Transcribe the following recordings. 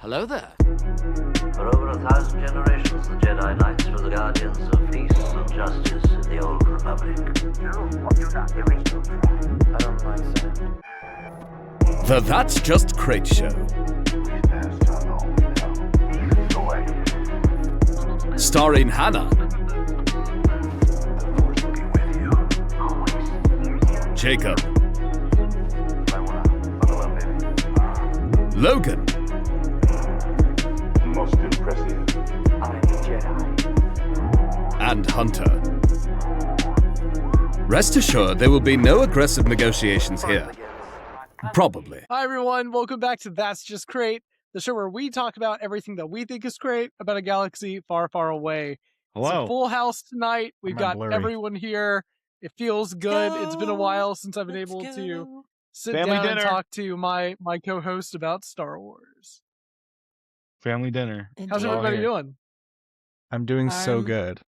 Hello there. For over 1,000 generations, the Jedi Knights were the guardians of peace and justice in the Old Republic. I don't mind saying. The That's Just Crait Show. Starring Hannah, Jacob, Logan, Most impressive. I'm Jedi. and Hunter. Rest assured, there will be no aggressive negotiations here. Probably. Hi, everyone. Welcome back to That's Just Crait, the show where we talk about everything that we think is great about a galaxy far, far away. It's a Hello. full house tonight. We've got blurry. everyone here. It feels good. It's been a while since I've been able to sit Family down and dinner. talk to my co-host about Star Wars. Family dinner. How's We're all everybody here. doing? I'm doing so I'm good.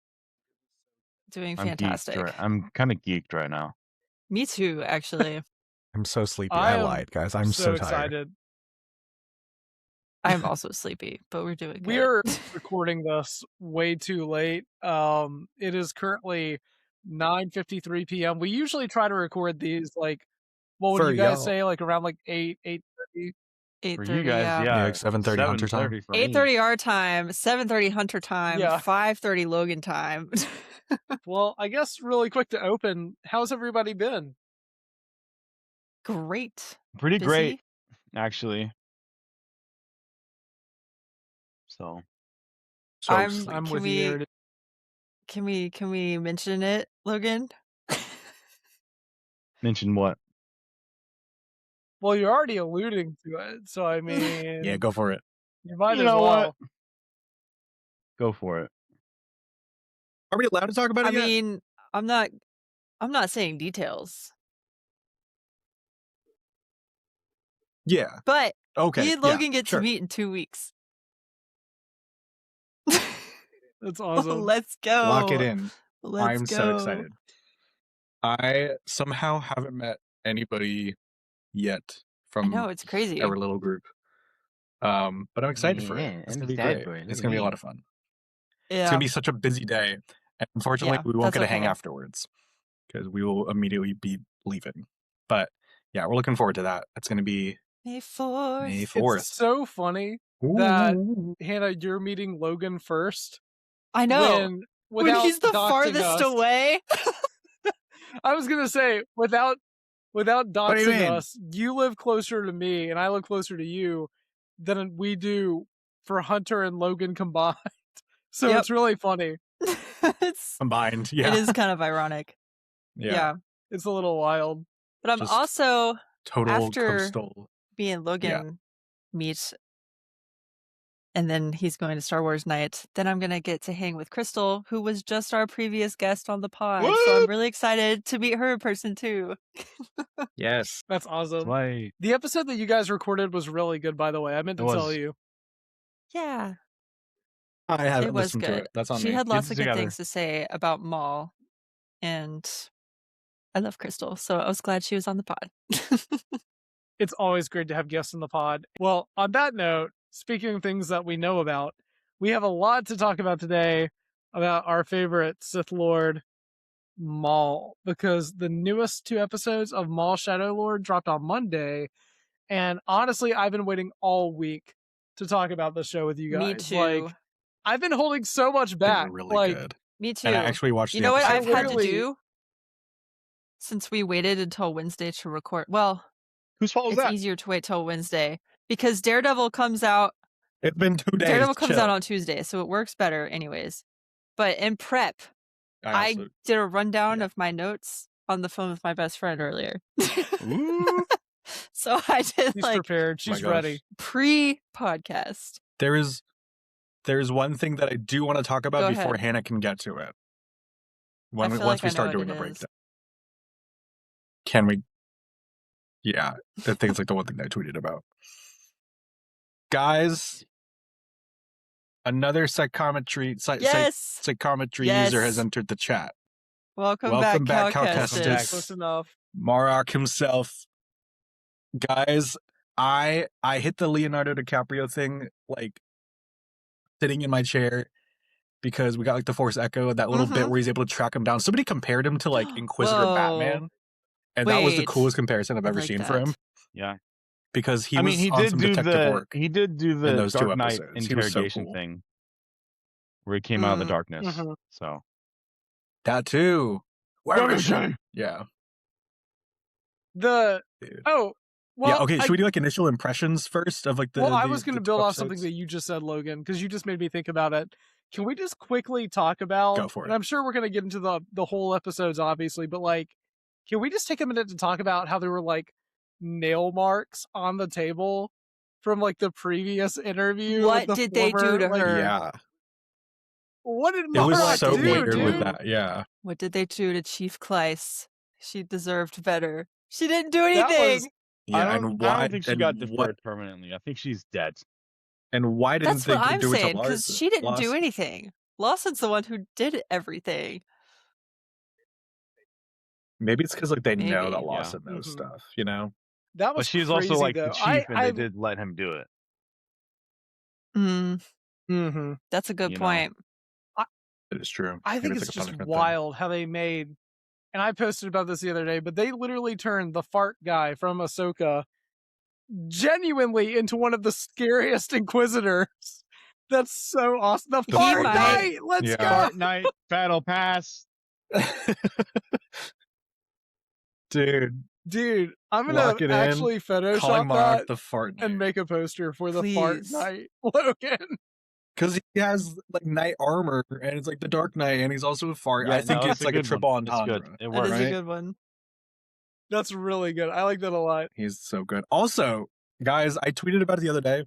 Doing I'm fantastic. geeked. I'm kind of geeked right now. Me too, actually. I'm so sleepy. I I am lied, guys. I'm so tired. excited. I'm also sleepy, but we're doing good. We're recording this way too late. It is currently 9:53 p.m. We usually try to record these like, what would For you guys y'all. say? Like around like 8:30. 8:30, For you guys, yeah. like 7:30 Hunter time. 7:30 for me. 8:30 our time, 7:30 Hunter time, Yeah. 5:30 Logan time. Well, I guess really quick to open, how's everybody been? Great. Pretty Busy? great, actually. So, I'm I'm can with we, you there. Can we mention it, Logan? mention what? Well, you're already alluding to it, so I mean, Yeah, go for it. you might You as know well. what? Go for it. Are we allowed to talk about I it yet? mean, I'm not saying details, Yeah. but Okay. me and yeah, Logan get sure. to meet in 2 weeks. That's awesome. Let's go. Lock it in. Let's I'm go. so excited. I somehow haven't met anybody yet I from know, it's crazy. our little group. But I'm excited for Yeah, it. It's I'm gonna be excited great. for it. It's Look gonna at be a me. lot of fun. Yeah. It's gonna be such a busy day. And unfortunately, Yeah, we won't that's get to hang okay. afterwards because we will immediately be leaving. But yeah, we're looking forward to that. It's gonna be May 4th. May It's 4th. so funny that Hannah, you're meeting Logan first. I know. When, When without he's the doxing farthest us. away. I was gonna say without do you doxing mean? us, you live closer to me and I live closer to you than we do for Hunter and Logan combined. So Yep. it's really funny. It's combined. It Yeah. is kind of ironic. Yeah. It's a little wild. But I'm Just also Total after- coastal. me and Logan meet, and then he's going to Star Wars night. Then I'm gonna get to hang with Crystal, who was just our previous guest on the pod. So I'm What? really excited to meet her in person too. Yes. That's awesome. That's why The episode that you guys recorded was really good, by the way. I meant to It tell was. you. Yeah, I haven't it was listened to good. it. That's on She me. had lots Kids of good together. things to say about Maul, and I love Crystal, so I was glad she was on the pod. It's always great to have guests in the pod. Well, on that note, speaking of things that we know about, we have a lot to talk about today about our favorite Sith Lord, Maul, because the newest 2 episodes of Maul Shadow Lord dropped on Monday. And honestly, I've been waiting all week to talk about the show with you Me guys. too. Like, I've been holding so much They back. were really like, good. Me too. And I actually watched You the know what episode I've had to literally- do since we waited until Wednesday to record? Well, whose fault was it's that? easier to wait till Wednesday because Daredevil comes out. It's been 2 days. Daredevil comes chill. out on Tuesday, so it works better, anyways. But in prep, I also- did a rundown yeah. of my notes on the phone with my best friend earlier. Ooh. So I did she's like prepared. My She's gosh. ready. pre-podcast. There's one thing that I do want to talk about Go before ahead. Hannah can get to it. Once feel like we I know start what doing it the is. breakdown. Can we? Yeah, I think it's like the one thing that I tweeted about. Guys, another psychometry Yes. psychometry Yes. user has entered the chat. Welcome Welcome back, back, Calcastus. Calcastus. Close enough. Marok himself. Guys, I hit the Leonardo DiCaprio thing like sitting in my chair because we got like the Force Echo, that little bit where he's able to track him down. Somebody compared him to like Inquisitor Whoa. Batman, and that was the Wait. coolest comparison I've I ever like seen for him Yeah. because he I was mean, he on did some do detective work. he did do the those two Dark Knight episodes. He was so interrogation cool. thing where he came out of the darkness. Mhm. So That too. Where is she? Yeah. The Dude. oh well, Yeah. Okay. Should we do like initial impressions first of like the? well, I the- was going the to two build off something episodes? that you just said, Logan, because you just made me think about it. Can we just quickly talk about? Go for And it. I'm sure we're going to get into the whole episodes, obviously, but like, can we just take a minute to talk about how there were like nail marks on the table from like the previous interview? What with the did they do to former, like, her? Yeah. What did It was Mara so do, weird dude? with that. Yeah. What did they do to Chief Kleiss? She deserved better. She didn't do That was anything. Yeah. I And why? don't think she and got what? deferred permanently. I think she's dead. And why didn't That's they what I'm do it to saying, because Lawson? she didn't do Lawson? anything. Lawson's the one who did everything. Maybe it's because like they know Maybe. that Lawson knows Mhm. stuff. You know. that But was she's crazy, also like though. the chief, and they I did let him do it. Mm, mhm. that's a good You know. point. It is true. I Maybe think it's it's like a just punishment thing. wild how they made, and I posted about this the other day, but they literally turned the fart guy from Ahsoka genuinely into one of the scariest Inquisitors. That's so awesome. The The fart fart might- guy, let's Yeah. go. Fart night, battle pass. Dude, I'm Lock gonna it in. actually calling Photoshop Mark that the fart and make a poster for the fart Please. night, Logan. because he has like knight armor and it's like the Dark Knight and he's also a fart. Yeah, I think no, it's that's like a good triple one. It's entendre. good. It That works. is right? a good one. That's really good. I like that a lot. He's so good. Also, guys, I tweeted about it the other day.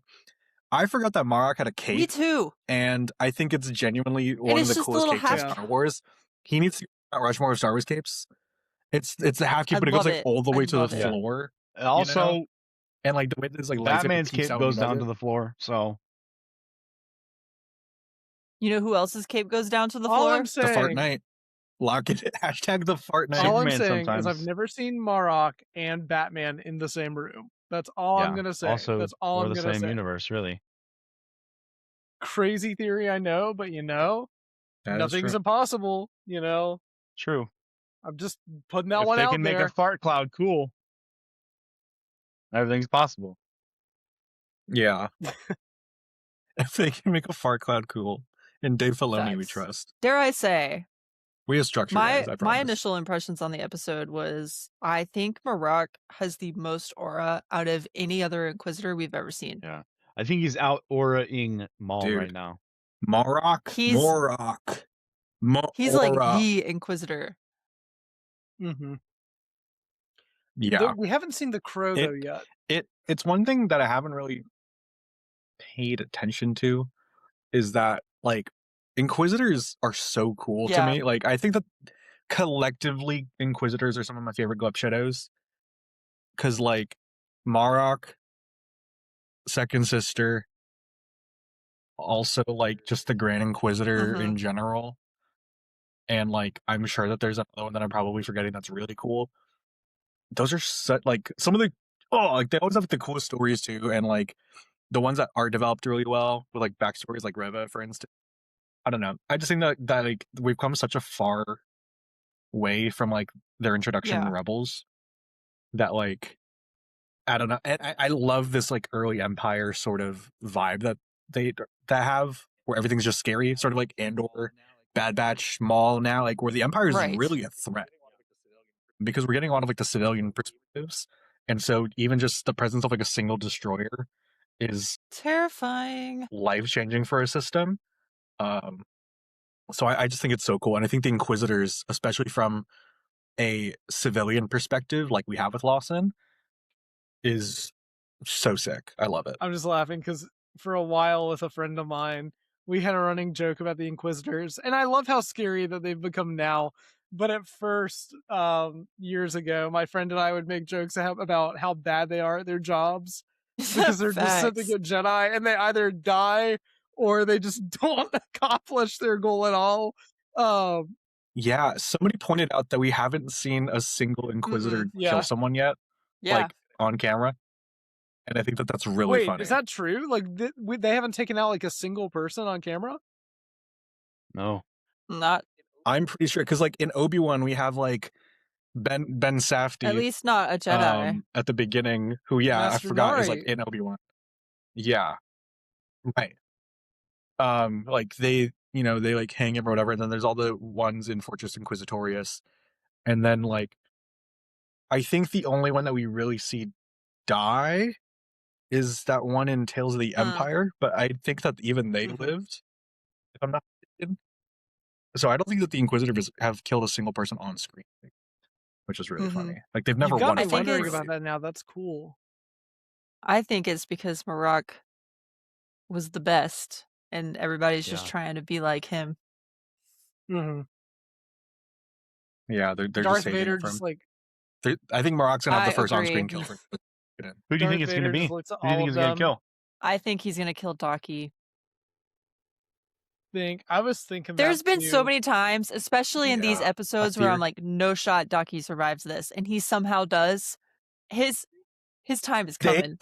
I forgot that Marok had a cape, Me too. and I think it's genuinely one of it's the just a coolest little capes in half- Star Wars. He needs to Mount Rushmore of Star Wars capes. It's a half cape, I but it goes love like it. all the way I to the love it. floor, Also, and like the way this like lightsaber Batman's peeks cape out goes when he down does to the floor. So You know who else's cape goes down to the All floor? I'm it. The fart saying, night. Lock it. Hashtag the fart night. all I'm Superman saying is sometimes. I've never seen Marok and Batman in the same room. That's all I'm yeah, gonna say. also That's all we're I'm the gonna same say. universe, really. Crazy theory, I know, but That is nothing's true. impossible. True. I'm just putting that If one they out can make there. a fart cloud cool, everything's possible. Yeah. If they can make a fart cloud cool, and Dave Filoni we Facts. trust. Dare I say, We have structure, guys. I my promise. initial impressions on the episode was I think Marok has the most aura out of any other Inquisitor we've ever seen. Yeah. I think he's out auraing Maul Dude. right now. Morok. He's- Morok. He's like Morok. the Inquisitor. Mm-hmm. Yeah. We haven't seen the crow though yet. It's one thing that I haven't really paid attention to is that like Inquisitors are so cool to Yeah. me. Like I think that collectively Inquisitors are some of my favorite Gleb Shadows. Cause like Marok, Second Sister, also like just the Grand Inquisitor Mhm. in general. And like I'm sure that there's another one that I'm probably forgetting that's really cool. Those are such like some of the like they always have the coolest stories too, and like the ones that are developed really well with like backstories like Reva, for instance. I don't know. I just think that like we've come such a far way from like their introduction in Yeah. Rebels that like I don't know. And I love this like early Empire sort of vibe that that have where everything's just scary, sort of like Andor, Bad Batch, Maul now, like where the Empire is Right. really a threat because we're getting a lot of like the civilian perspectives, and so even just the presence of like a single destroyer is Terrifying. life changing for a system. So I just think it's so cool, and I think the Inquisitors, especially from a civilian perspective, like we have with Lawson, is so sick. I love it. I'm just laughing because for a while with a friend of mine, we had a running joke about the Inquisitors, and I love how scary that they've become now. But at first, years ago, my friend and I would make jokes about how bad they are at their jobs because they're just sent to Facts. get Jedi, and they either die or they just don't accomplish their goal at all. Yeah, somebody pointed out that we haven't seen a single Inquisitor Yeah. kill someone yet, Yeah. like on camera. And I think that that's really Wait, funny. is that true? Like, they haven't taken out like a single person on camera? No. Not I'm pretty sure because like in Obi-Wan we have like Ben Safdie at least not a Jedi. at the beginning who I Master forgot is like Nari. in Obi-Wan. Yeah. Right. Like they they like hang him or whatever, and then there's all the ones in Fortress Inquisitorius. And then like I think the only one that we really see die is that one in Tales of the Empire, but I think that even they lived, if I'm not mistaken. So I don't think that the Inquisitors have killed a single person on screen, which is really funny. Like they've never You've got won me a fight. wondering it's- about that now. That's cool. I think it's because Marak was the best, and everybody's just Yeah. trying to be like him. Mm-hmm. Yeah, they're Darth just saving Vader it from. just like I think Marak's gonna have the I first on-screen agree. kill for. Who do you Darth think it's going to Vader be? just Who looks at do you all think of is going them. to kill? I think he's gonna kill Daki. I was thinking There's that been so too. many times, especially in these Yeah, episodes, where I'm like, no shot Daki survives this, and he somehow does. His time is coming.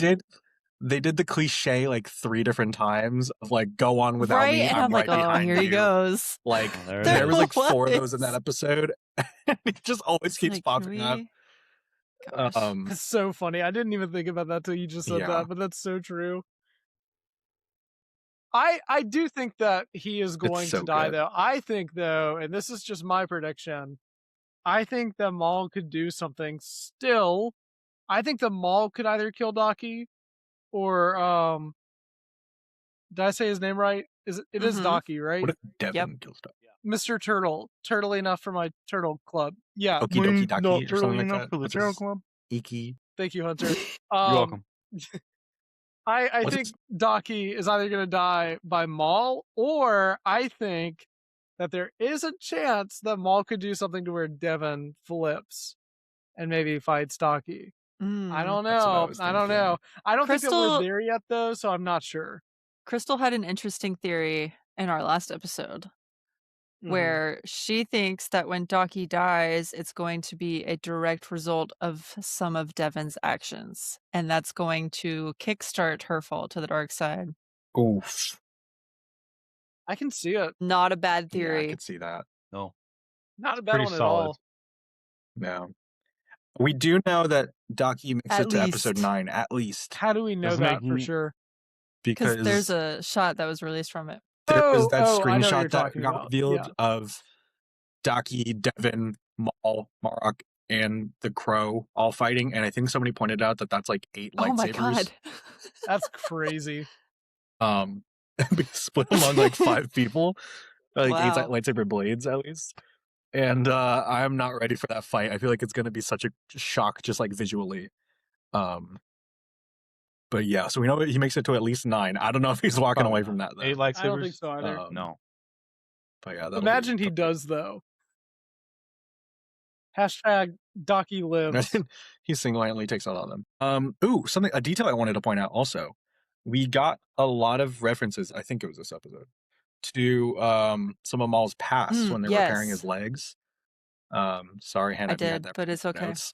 They did the cliche like 3 different times of like go on without Right? me. And I'm like, right oh, behind here he you. goes. Like Oh, there it there is. was like 4 of those in was. that episode. And it just always It's keeps like, can popping up. we- Gosh. That's so funny. I didn't even think about that till you just said Yeah. that, but that's so true. I do think that he is going so to die good. though. I think though, and this is just my prediction, I think that Maul could do something still. I think the Maul could either kill Daki or did I say his name right? It is Mhm. Daki, right? What if Devin kills stuff? Mr. Turtle. Turtle enough for my turtle club. Yeah. Okie dokie Not daki or turtle something like enough that. for the Which Turtle is Club. Iki. Thank you, Hunter. You're welcome. I What's think it- Daki is either going to die by Maul, or I think that there is a chance that Maul could do something to where Devin flips and maybe fights Daki. I Mm. don't That's what I know. was I don't thinking. know. I don't think that we're Crystal- there yet, though, so I'm not sure. Crystal had an interesting theory in our last episode where she thinks that when Daki dies, it's going to be a direct result of some of Devin's actions, and that's going to kickstart her fall to the dark side. Oof. I can see it. Not a bad Yeah, I theory. could see that. No. Not a bad Pretty one at solid. all. Yeah. We do know that Daki makes At it to episode least. 9, at least. How do we know Doesn't that make for me- sure? Because Because there's a shot that was released from it. there was that I know what you're screenshot that talking got about. revealed Yeah. of Daki, Devin, Maul, Marak, and the Crow all fighting, and I think somebody pointed out that that's like 8 lightsabers. Oh my god. That's crazy. Split among like 5 people, like 8 Wow. lightsaber blades at least. And I'm not ready for that fight. I feel like it's going to be such a shock, just like visually. But yeah, so we know he makes it to at least 9. I don't know if he's walking Probably away from that though. 8 lightsabers? I don't think so either. No. But yeah, that'll Imagine be he does, though. Hashtag Daki lives. Imagine he single-handedly takes out all of them. A detail I wanted to point out also. We got a lot of references, I think it was this episode, to some of Maul's past when they were repairing his yes. legs. Sorry, Hannah, I if you had did, that but it's okay. notes.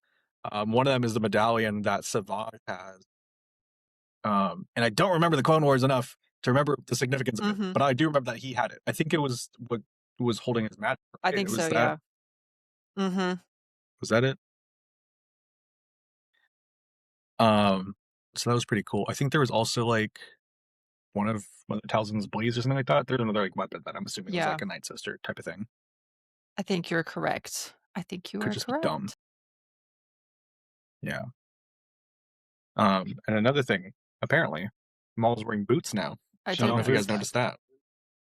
One of them is the medallion that Savage has. And I don't remember the Clone Wars enough to remember the significance of it, Mhm. but I do remember that he had it. I think it was what was holding his magic. I right? think Was so, that- yeah. Mm-hmm. Was that it? So that was pretty cool. I think there was also like one of the Talzin's blades or something like that. There's another like weapon that I'm assuming was Yeah. like a Night Sister type of thing. I think you're correct. I think you Could are just be correct. dumb. Yeah. And another thing, apparently, Maul's wearing boots now. I I don't know did if you guys notice noticed that.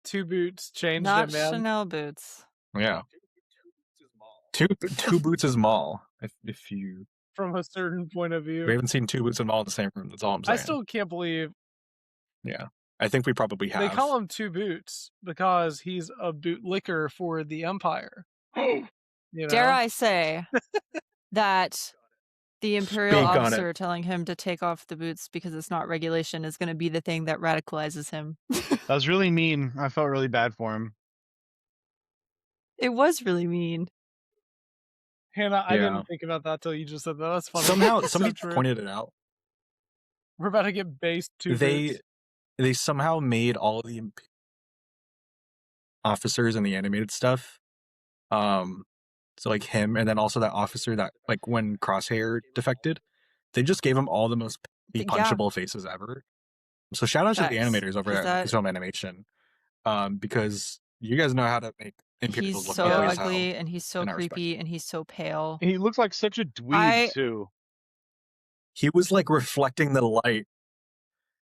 2 boots changed Not it, man. Chanel boots. Yeah. Two boots is Maul. If you From a certain point of view. we haven't seen 2 boots and Maul in the same room, that's all I'm saying. I still can't believe Yeah. I think we probably have. they call him 2 boots because he's a bootlicker for the Empire. You know? Dare I say that the Imperial Speak on it. officer telling him to take off the boots because it's not regulation is going to be the thing that radicalizes him. That was really mean. I felt really bad for him. It was really mean. Hannah, I Yeah. didn't think about that till you just said that. That's funny. Somehow So somebody true. pointed it out. We're about to get based two they somehow made all of the officers in the animated stuff. So like him, and then also that officer that like when Crosshair defected, they just gave him all the most Yeah. punchable faces ever. So shout out to the Facts. animators over 'Cause at that- Film Animation, because you guys know how to make He's Imperials look so ugly as hell. ugly, and he's so and I respect creepy, and he's so pale. He looks like such a dweeb I- too. He was like reflecting the light.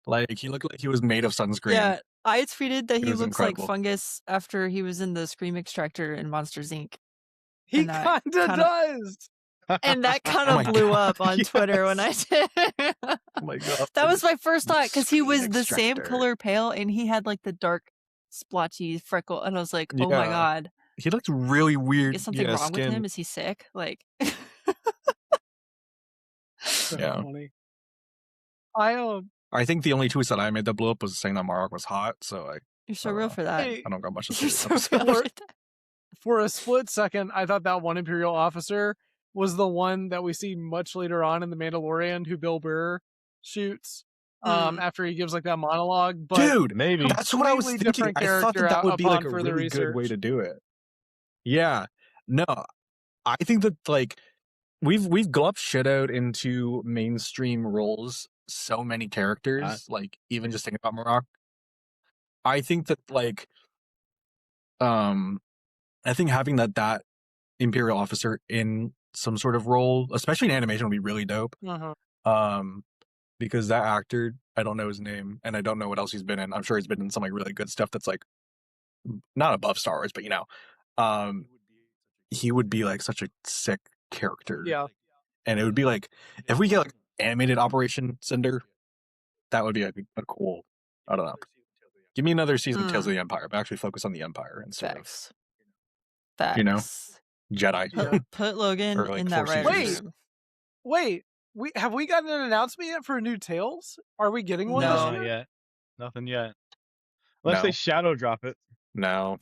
Like he looked like he was made of sunscreen. Yeah, I tweeted that It he was looks incredible. like fungus after he was in the Scream Extractor in Monsters Inc. He and that kinda does. And that kind Oh of my blew God, up on Twitter when I did. Oh my god. That was my first thought, because he was Screen the same Extractor. color pale, and he had like the dark splotchy freckle, and I was like, oh my Yeah. god, He looked really weird. is something wrong with him? Is he sick? Like, So Yeah. funny. I think the only tweets that I made that blew up was saying that Marok was hot, so you're so real for that. Hey, I don't got much to say. You're this so episode. real for that. for a split second, I thought that one Imperial officer was the one that we see much later on in The Mandalorian, who Bill Burr shoots after he gives like that monologue. But Dude, Maybe. that's what I was completely thinking. different I thought character that would be like upon a further really good way research. to do it. Yeah. No, I think that like we've glumped shadowed into mainstream roles so many characters, like even just thinking about Marok. I think that like I think having that Imperial officer in some sort of role, especially in animation, would be really dope. Because that actor, I don't know his name, and I don't know what else he's been in. I'm sure he's been in some like really good stuff that's like not above Star Wars, but you know, he would be like such a sick character. Yeah. And it would be like if we get like animated Operation Cinder, that would be a cool. I don't know. Give me another season of Tales of the Empire, but actually focus on the Empire instead Facts. of, you know, Jedi. Put Logan Or, like, in that 4 writer's seasons. room. Wait, have we gotten an announcement yet for a new Tales? Are we getting one this No. year? Not yet. Nothing yet. Unless No. they shadow drop it. No.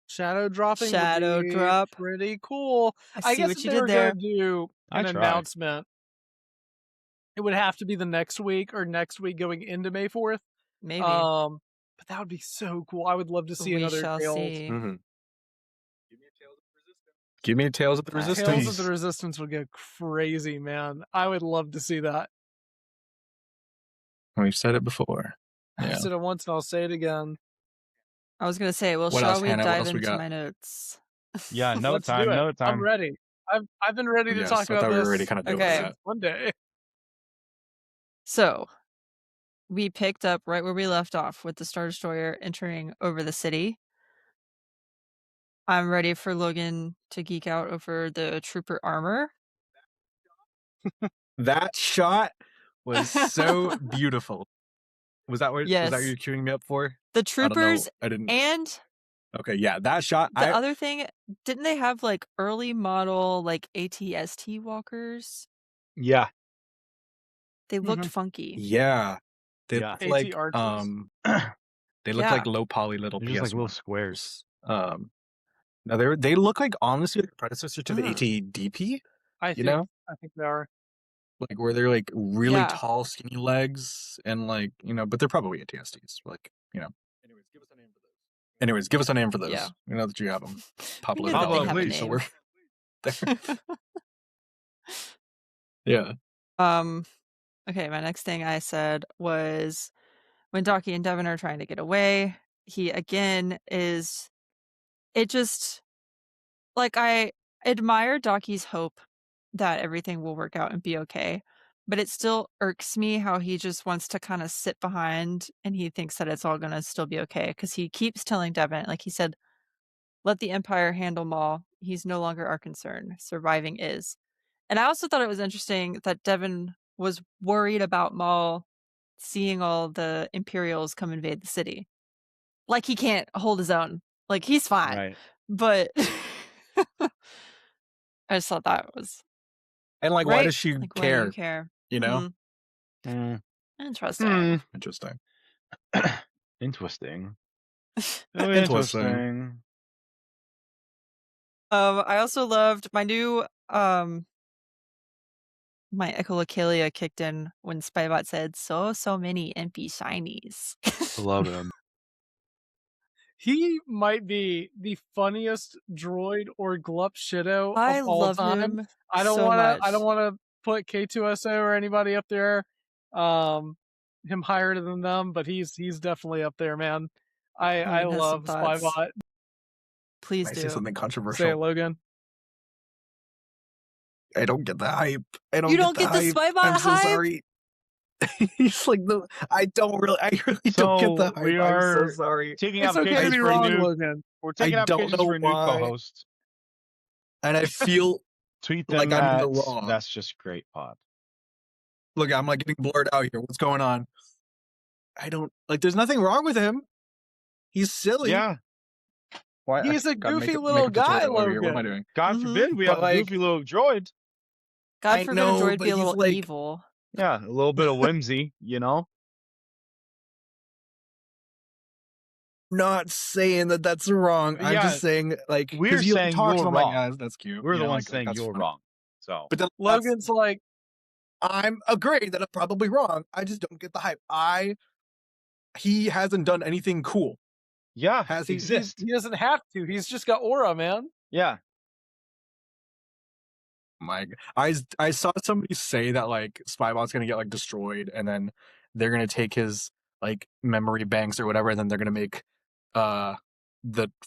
Shadow dropping Shadow would be drop. pretty cool. I see guess what if you they did were there. gonna do I an tried. announcement, it would have to be the next week or next week going into May 4th. Maybe. But that would be so cool. I would love to see We another shall Tales. see. Mm-hmm. Give me Tales of the Resistance. Tales of the Resistance would go crazy, man. I would love to see that. We've said it before. I Yeah. said it once and I'll say it again. I was gonna say, well, What shall else, we Hannah? What dive else we into got? my notes? Yeah, no Let's time, do it. no I'm time. ready. I've been ready to Yes, talk I about thought we this were already kind of doing Okay. that. one day. So, we picked up right where we left off with the Star Destroyer entering over the city. I'm ready for Logan to geek out over the trooper armor. That shot was so beautiful. Was that what Yes. you're queuing me up for? The I don't know. troopers I didn't. and Okay, yeah, that shot. the other thing, didn't they have like early model like ATST walkers? Yeah. They looked funky. Yeah, they Yeah. look AT like archers. they look Yeah. like low poly little They're just like PS1s. little squares. No, they look like honestly like a predecessor to the ATDP. I You know, think they are. like where they're like really Yeah. tall, skinny legs, and like but they're probably ATSTs. Like Anyways, give us a name for those. Yeah. We know that you have them. Pop We load knew that Pablo, they have a please. So name. we're there. Yeah. Okay, my next thing I said was when Docky and Devin are trying to get away, he again is it just like I admire Docky's hope that everything will work out and be okay. But it still irks me how he just wants to kind of sit behind and he thinks that it's all going to still be okay. Because he keeps telling Devin, like he said, let the Empire handle Maul. He's no longer our concern. Surviving is. And I also thought it was interesting that Devin was worried about Maul seeing all the Imperials come invade the city. Like he can't hold his own. Like he's fine. Right. But I just thought that was And like, why right. does she Like, why do care? you care? You know? Mhm. Interesting. Interesting. Interesting. Interesting. I also loved my new my echolocalia kicked in when Spybot said, so many MP shinies. Love him. He might be the funniest droid or glup shitto I of all love time. him I don't so want to. I much. don't want to put K2SO or anybody up there. Him higher than them, but he's definitely up there, man. I Logan has some love thoughts. Spybot. Please I say do. something Say it, controversial. Logan. I don't get the hype. I don't You get don't the get the hype. Spybot I'm so hype? sorry. He's like the. I really don't get the So we hype. I'm so are sorry. taking It's okay to applications be for a wrong, new. Logan. We're taking I don't applications know for a new why. co-host. And I feel Tweet like them I'm in at the wrong. That's Just Great Pod. Look, I'm like getting blurred out here. What's going on? I don't like. There's nothing wrong with him. He's silly. Yeah. Why? He's a gotta goofy make little a tutorial guy, over here. What am I Logan. doing? God Mhm. forbid we But, have a like- goofy little droid. God I forbid a know, droid but be a he's little like- evil. Yeah, a little bit of whimsy, you know? Not saying that that's wrong. I'm Yeah, just saying like we're 'cause he saying talks. you're I'm like, wrong. yeah, that's cute. We're You the know, ones like, saying that's you're funny. wrong. So But then Logan's like, I'm agreeing that I'm probably wrong. I just don't get the hype. He hasn't done anything cool. yeah, Has he? exist. he doesn't have to. He's just got aura, man. Yeah. I saw somebody say that like Spybot's gonna get like destroyed, and then they're gonna take his like memory banks or whatever, and then they're gonna make the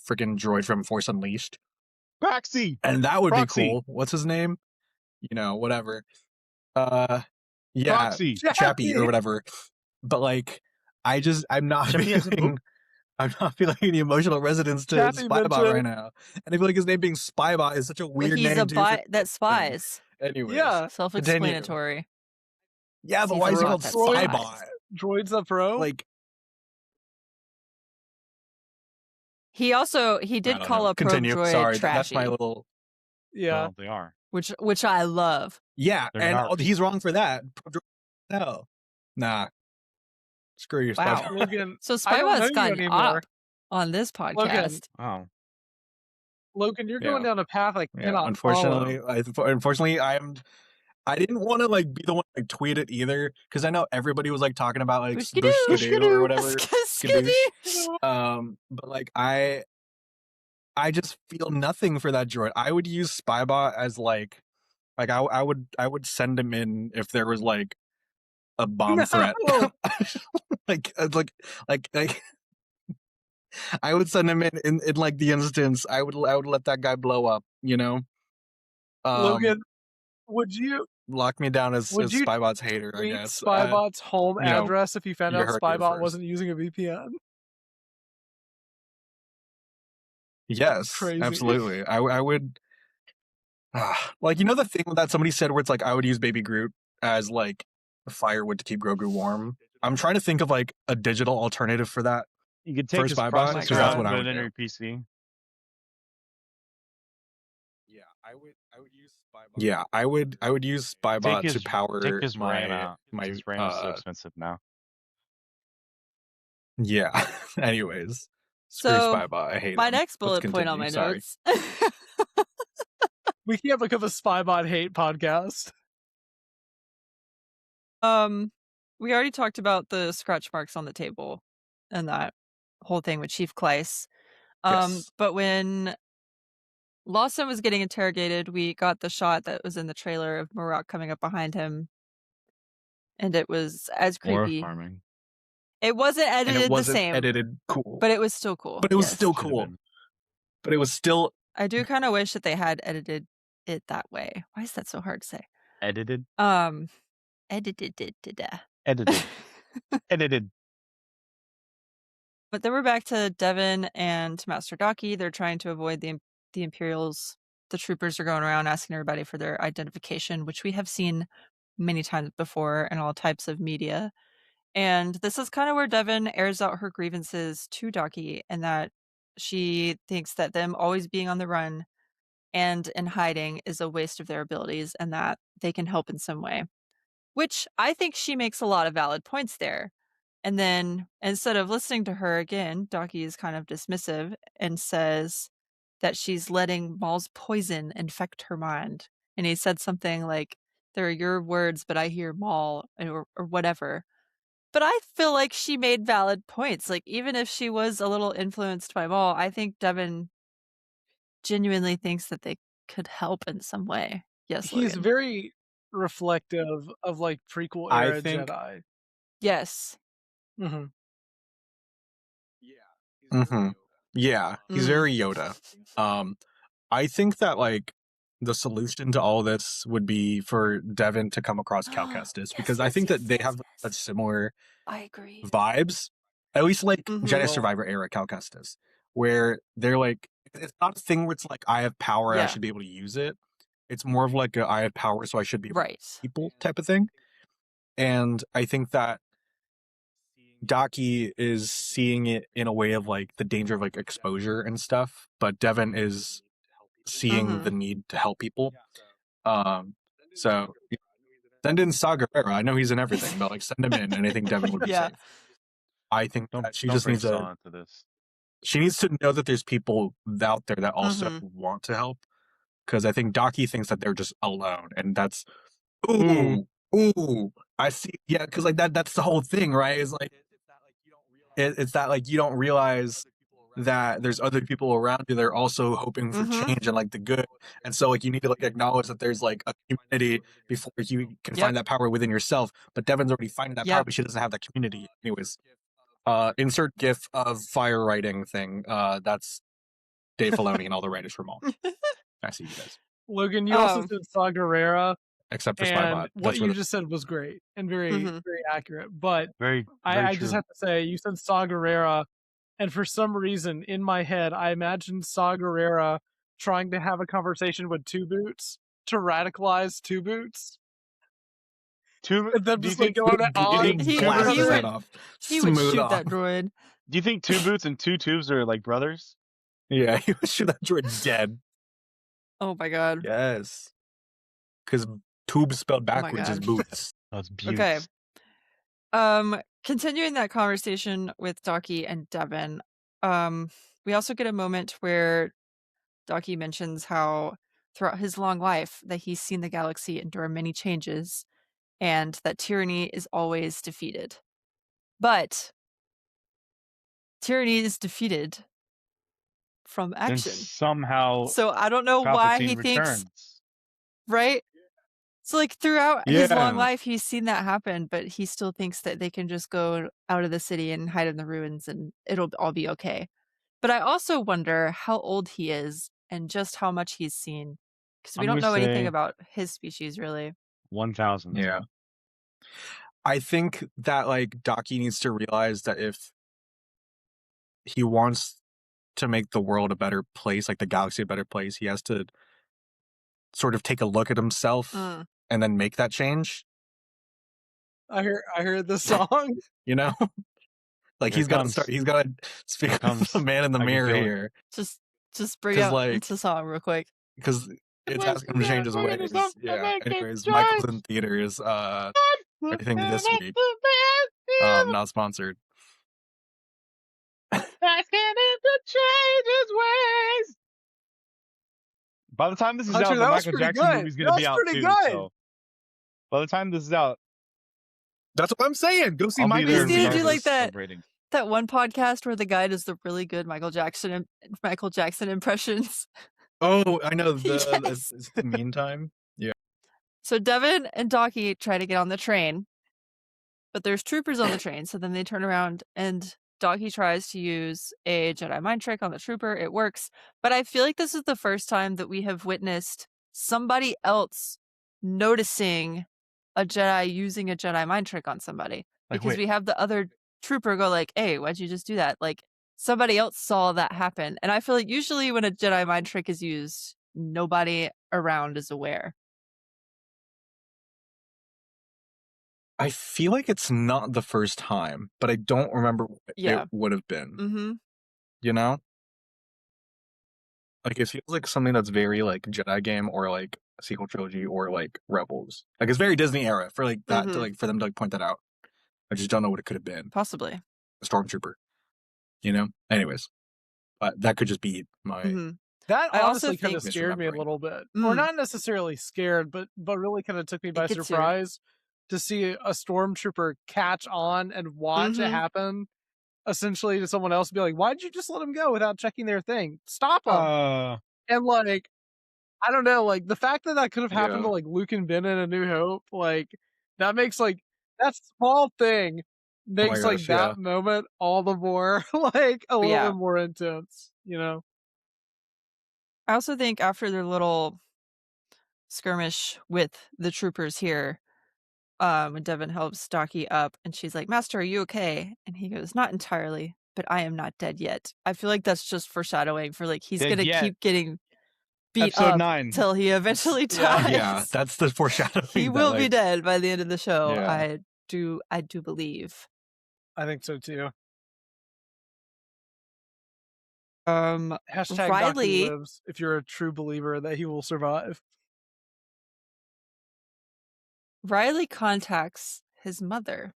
freaking droid from Force Unleashed, Proxy. and that would Proxy. be cool. What's his name? You know, whatever. Yeah, Proxy. Chappie or whatever. But like, I'm not Chappie has a feeling. I'm not feeling any emotional resonance to Chappie Spybot mentioned- right now, and I feel like his name being Spybot is such a Well, weird he's name. a too, bot that spies. Anyways, Yeah. Self-explanatory. yeah, but He's why a is he bot called that Spybot? spies. Droids up pro. Like, He I did don't call know. a probe Continue. droid Sorry, trashy, that's my little. yeah. Well, they are. which I love. Yeah, They're and narcs. he's wrong for that. No, nah. Screw you, Wow. Spybot. Logan, So I don't know Spybot's you gotten anymore. up on this podcast. Wow. Logan, you're going down a path I Yeah, cannot unfortunately, follow. I didn't want to like be the one to like, tweet it either, because I know everybody was like talking about like Boosh-skidoo. Boosh-skidoo or whatever. Skidoo. But like I just feel nothing for that droid. I would use Spybot as like I would send him in if there was like a bomb threat. like I would send him in like the instance. I would let that guy blow up, you know? Logan, would you Lock me down as would you Spybot's hater, I tweet guess. Spybot's home you know, address if you found you out heard it here Spybot first. wasn't using a VPN? Yes, Crazy. absolutely. I would like, you know, the thing that somebody said where it's like I would use Baby Groot as like firewood to keep Grogu warm. I'm trying to think of like a digital alternative for that. You could take First his Spybot, processor so that's out what and I put would it in do. your PC. Yeah, I would use Spybot. Yeah, I would use Spybot Take to power his RAM out. my His RAM is so expensive now. yeah. Anyways, screw So, Spybot. I hate My him. next Let's bullet point on my continue, sorry. notes. We can't become a Spybot hate podcast. We already talked about the scratch marks on the table and that whole thing with Chief Kleiss. Yes. But when Lawson was getting interrogated, we got the shot that was in the trailer of Marok coming up behind him, and it was as creepy. Farming. It wasn't And edited it wasn't the same, edited cool. but it was still cool. But it was yes. still Should've cool. been. But it was still I do kind of wish that they had edited it that way. Why is that so hard to say? Edited. Edited. Edited. Edited. But then we're back to Devin and Master Daki. They're trying to avoid the Imperials. The troopers are going around asking everybody for their identification, which we have seen many times before in all types of media. And this is kind of where Devin airs out her grievances to Daki, and that she thinks that them always being on the run and in hiding is a waste of their abilities, and that they can help in some way. Which I think she makes a lot of valid points there. And then instead of listening to her again, Daki is kind of dismissive and says that she's letting Maul's poison infect her mind. And he said something like, they're your words, but I hear Maul or whatever. But I feel like she made valid points. Like, even if she was a little influenced by Maul, I think Devin genuinely thinks that they could help in some way. Yes, He's Logan. very reflective of like prequel I era think- Jedi. Yes. Hmm. Mm-hmm. Yeah, he's Mhm. very Yoda. I think that like the solution to all this would be for Devin to come across Cal Kestis, Yes, because I yes, think yes, that they yes, have yes. such similar I agree. vibes, at least like Mhm. Jedi Well- Survivor era Cal Kestis, where they're like, it's not a thing where it's like I have power, I Yeah. should be able to use it. It's more of like I have power, so I should be able to Right. help people type of thing. And I think that Daki is seeing it in a way of like the danger of like exposure and stuff, but Devin is seeing the need to help people. So send in Saw Gerrera. I know he's in everything, but like send him in, and I think Devin would be Yeah. safe. I think that she Don't just bring needs Saw into this. she needs to know that there's people out there that also Mhm. want to help. Because I think Daki thinks that they're just alone, and that's ooh. I see. Yeah, because like that's the whole thing, right? Is like it's that like you don't realize that there's other people around you that are also hoping for Mhm. change and like the good, and so like you need to like acknowledge that there's like a community before you can Yep. find that power within yourself. But Devin's already finding that power, Yep. but she doesn't have that community. Anyways, insert GIF of fire writing thing. That's Dave Filoni and all the writers from all. I see you guys, Logan, you also Um, said Saw Gerrera, except for and Spybot. what That's you where just said was great and very, Mhm. very accurate. But Very I true. just have to say, you said Saw Gerrera, and for some reason in my head, I imagined Saw Gerrera trying to have a conversation with Two Boots to radicalize Two Boots, Two, and then do you just like think going on. think He- blast he his would- head off. he would Smooth shoot off. that droid. Do you think Two Boots and Two Tubes are like brothers? Yeah, he would shoot that droid dead. Oh my god. Yes. Because tube spelled Oh my backwards is God. boots. That's Okay. Continuing that conversation with Daki and Devin, we also get a moment where Daki mentions how throughout his long life that he's seen the galaxy endure many changes and that tyranny is always defeated. But tyranny is defeated from Then action. somehow So I don't know why Palpatine he thinks, returns. right? So like throughout his long Yeah. life, he's seen that happen, but he still thinks that they can just go out of the city and hide in the ruins and it'll all be okay. But I also wonder how old he is and just how much he's seen. Because we I'm don't gonna know anything say- about his species really. 1,000. Yeah. I think that like Daki needs to realize that if he wants to make the world a better place, like the galaxy a better place, he has to sort of take a look at himself Mm. and then make that change. I heard the song. You know? Like Here he's it got to comes. start. He's got to speak with comes. the man in the I can mirror feel it. here, Just bring 'Cause, out like- the song real quick. because it's was asking him to change his never ways. something Yeah. like it Anyways, change. Michael's in theaters. I think this week. Not sponsored. Asking him to change his ways. By the time this is Hunter, out, the that was Michael pretty Jackson good. movie's That gonna was be out pretty too. good. So by the time this is out, That's what I'm saying. Go see I'll be Michael. there You just need to do like regardless that- of rating. That one podcast where the guy does the really good Michael Jackson impressions. Oh, I know. Yes. It's the meantime. So Devin and Daki try to get on the train, but there's troopers on the train. So then they turn around and Daki tries to use a Jedi mind trick on the trooper. It works. But I feel like this is the first time that we have witnessed somebody else noticing a Jedi using a Jedi mind trick on somebody. Like, Because wait. we have the other trooper go like, hey, why'd you just do that? Like somebody else saw that happen. And I feel like usually when a Jedi mind trick is used, nobody around is aware. I feel like it's not the first time, but I don't remember what Yeah. it would have been. Mm-hmm. You know? Like it feels like something that's very like Jedi game or like a sequel trilogy or like Rebels. Like it's very Disney era for like that to Mhm. like for them to like point that out. I just don't know what it could have been. Possibly. A stormtrooper. You know? Anyways. But that could just be my Mhm. That I also honestly kind of think scared me a misremembering. little bit, or Mm. not necessarily scared, but really kind of took me by gets you. surprise to see a stormtrooper catch on and watch it Mhm. happen, essentially to someone else, and be like, "Why'd you just let him go without checking their thing? Stop him!" And like, I don't know, like the fact that that could have happened to Yeah. like Luke and Ben in A New Hope, like that makes like that small thing Oh my makes like gosh, yeah. that moment all the more like a little Yeah. bit more intense, you know? I also think after their little skirmish with the troopers here, when Devin helps Stocky up and she's like, "Master, are you okay?" And he goes, "Not entirely, but I am not dead yet." I feel like that's just foreshadowing for like he's Dead gonna yet. keep getting beat Episode up 9. till he eventually Yeah. dies. Yeah, that's the foreshadowing. He that, will be like, dead by the end of the show. Yeah. I do believe. I think so too. Hashtag Docky Riley lives if you're a true believer that he will survive. contacts his mother.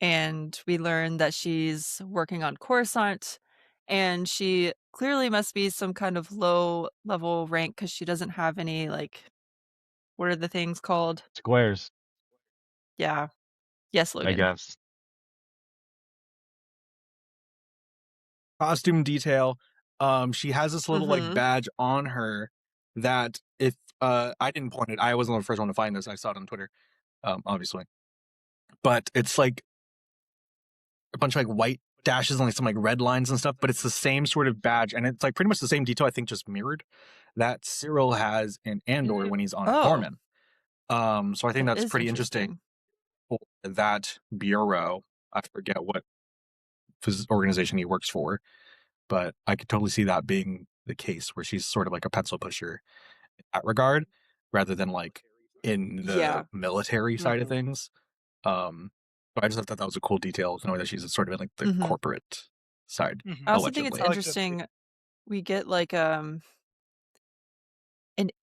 And we learn that she's working on Coruscant, and she clearly must be some kind of low level rank because she doesn't have any like what are the things called? Squares, Yeah. Yes, I Logan. guess. Costume detail. She has this little like Mhm. badge on her that if I didn't point it, I wasn't the first one to find this. I saw it on Twitter, obviously. But it's like a bunch of like white dashes and like some like red lines and stuff, but it's the same sort of badge, and it's like pretty much the same detail, I think, just mirrored that Cyril has in Andor when he's on Oh. Norman. So I think That that's is pretty interesting for that bureau. I forget what organization he works for, but I could totally see that being the case where she's sort of like a pencil pusher in that regard, rather than like in the Yeah. military side of Mhm. things. But I just thought that was a cool detail to know that she's sort of in like the Mhm. corporate side. Mhm. I also think it's Allegedly. I like that too. interesting we get like an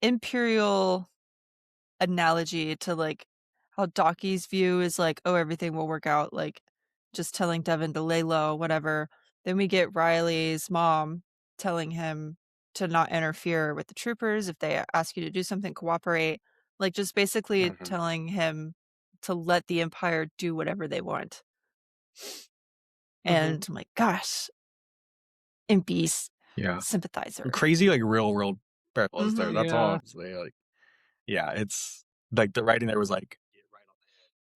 imperial analogy to like how Docky's view is like, oh, everything will work out, like just telling Devin to lay low, whatever. Then we get Riley's mom telling him to not interfere with the troopers. If they ask you to do something, cooperate. Like just basically Mhm. telling him to let the Empire do whatever they want. And I'm like, gosh, MP's Yeah. sympathizer. Crazy like real world parallels there. Mhm. That's all Yeah. I'm saying. Like, yeah, it's like the writing there was like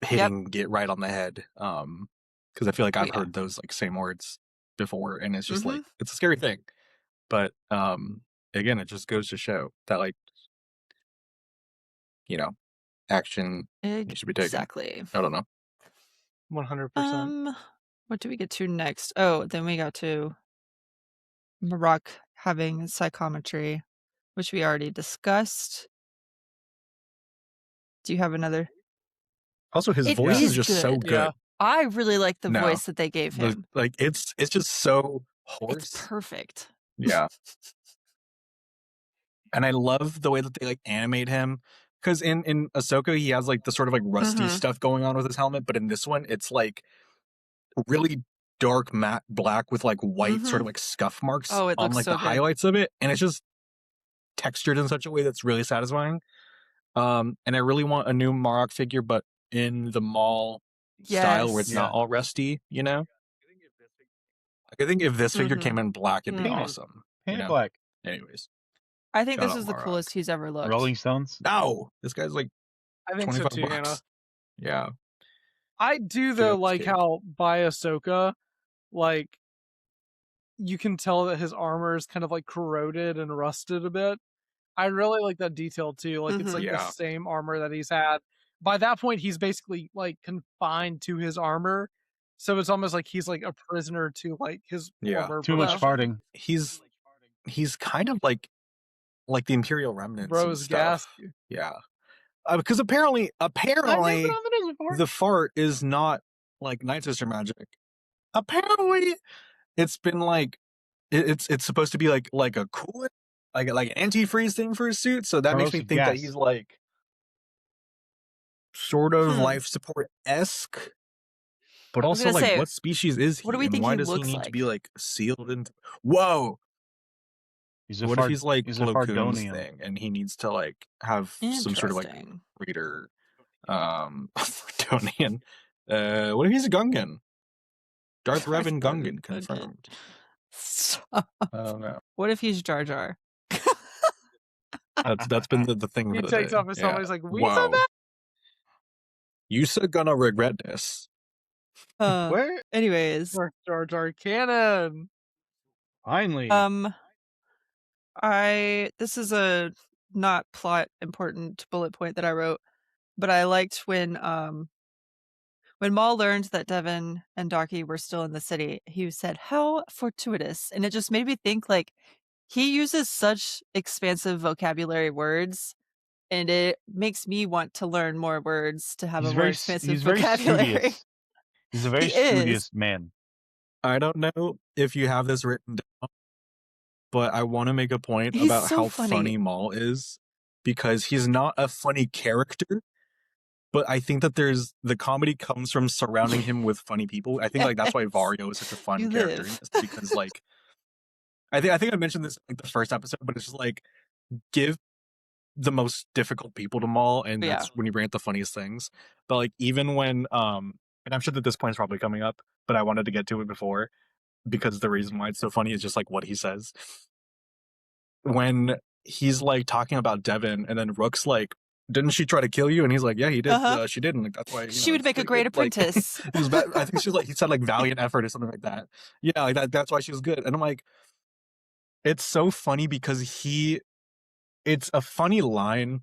Yep. hitting get right on the head. Because I feel like Oh, I've yeah. heard those like same words before, and it's just like Mhm. it's a scary thing. But again, it just goes to show that like, you know, action needs to be taken. Exactly. I don't know. 100%. What do we get to next? Oh, then we got to Marok having psychometry, which we already discussed. Do you have another? Also, his It voice is is just so good. good. Yeah. I really like the No. voice that they gave him. Like it's just so It's hoarse. perfect. Yeah. And I love the way that they like animate him. Because in Ahsoka, he has like the sort of like rusty Mhm. stuff going on with his helmet, but in this one, it's like really dark matte black with like white sort Mhm. of like scuff marks Oh, it on looks like so the good. highlights of it, and it's just textured in such a way that's really satisfying. And I really want a new Marok figure, but in the Maul style where it's Yes. not all rusty, you know? Like, I think if this figure Mhm. came in black, it'd be Mhm. awesome. You Painted know? black. Anyways, I think shout this out is the Marok. coolest he's ever looked. Rolling Stones. No, this guy's like I think so 25 too, bucks. Hannah. Yeah. I do Straight though up like scale. how by Ahsoka, like you can tell that his armor is kind of like corroded and rusted a bit. I really like that detail too. Like it's Mhm. like the Yeah. same armor that he's had. By that point, he's basically like confined to his armor. So it's almost like he's like a prisoner to like his Yeah. former Too much version. farting. He's kind of like the Imperial remnants and Bro's gas. stuff. Yeah. Because apparently I've never been on the news before. the fart is not like Night Sister magic. Apparently, it's been like it's supposed to be like a coolant, like an antifreeze thing for his suit. So that makes me Corrosive think that gas. he's like sort of Hmm. life support esque. But I was also, gonna like, say, what species is he, what do we and think why he does he looks need to be like? like sealed into? Whoa! He's a What if he's like he's a Plo Koon's Fardonian. thing, and he needs to like have some sort of like Interesting. reader, Fardonian. What if he's a Gungan? Darth Revan Gungan confirmed. Stop. I don't know. What if he's Jar Jar? That's been the thing He for the takes day. off his helmet. Yeah. He's like, "We said Whoa. that." You're gonna regret this. Where? Anyways, Or Jar Jar canon. Finally. this is a not plot important bullet point that I wrote, but I liked when Maul learned that Devin and Docky were still in the city, he said, "How fortuitous." And it just made me think, like, he uses such expansive vocabulary words, and it makes me want to learn more words to have a more expansive he's very vocabulary. studious. He's a very He is. studious man. I don't know if you have this written down, but I want to make a point He's about so how funny. funny Maul is, because he's not a funny character, but I think that the comedy comes from surrounding him with funny people. I think like that's why Yes. Vario is such a fun You character live. in this, because like I think I mentioned this in like the first episode, but it's just like give the most difficult people to Maul, and Yeah. that's when you bring up the funniest things. But like even when and I'm sure that this point's probably coming up, but I wanted to get to it before, because the reason why it's so funny is just like what he says. When he's like talking about Devin, and then Rook's like, "Didn't she try to kill you?" And he's like, "Yeah, he did. Uh-huh. She didn't. Like, that's why She would it's make a pretty great good." Like, apprentice. it was I think she was like, he said like valiant effort or something like that. Yeah, like that's why she was good. And I'm like, it's so funny because it's a funny line,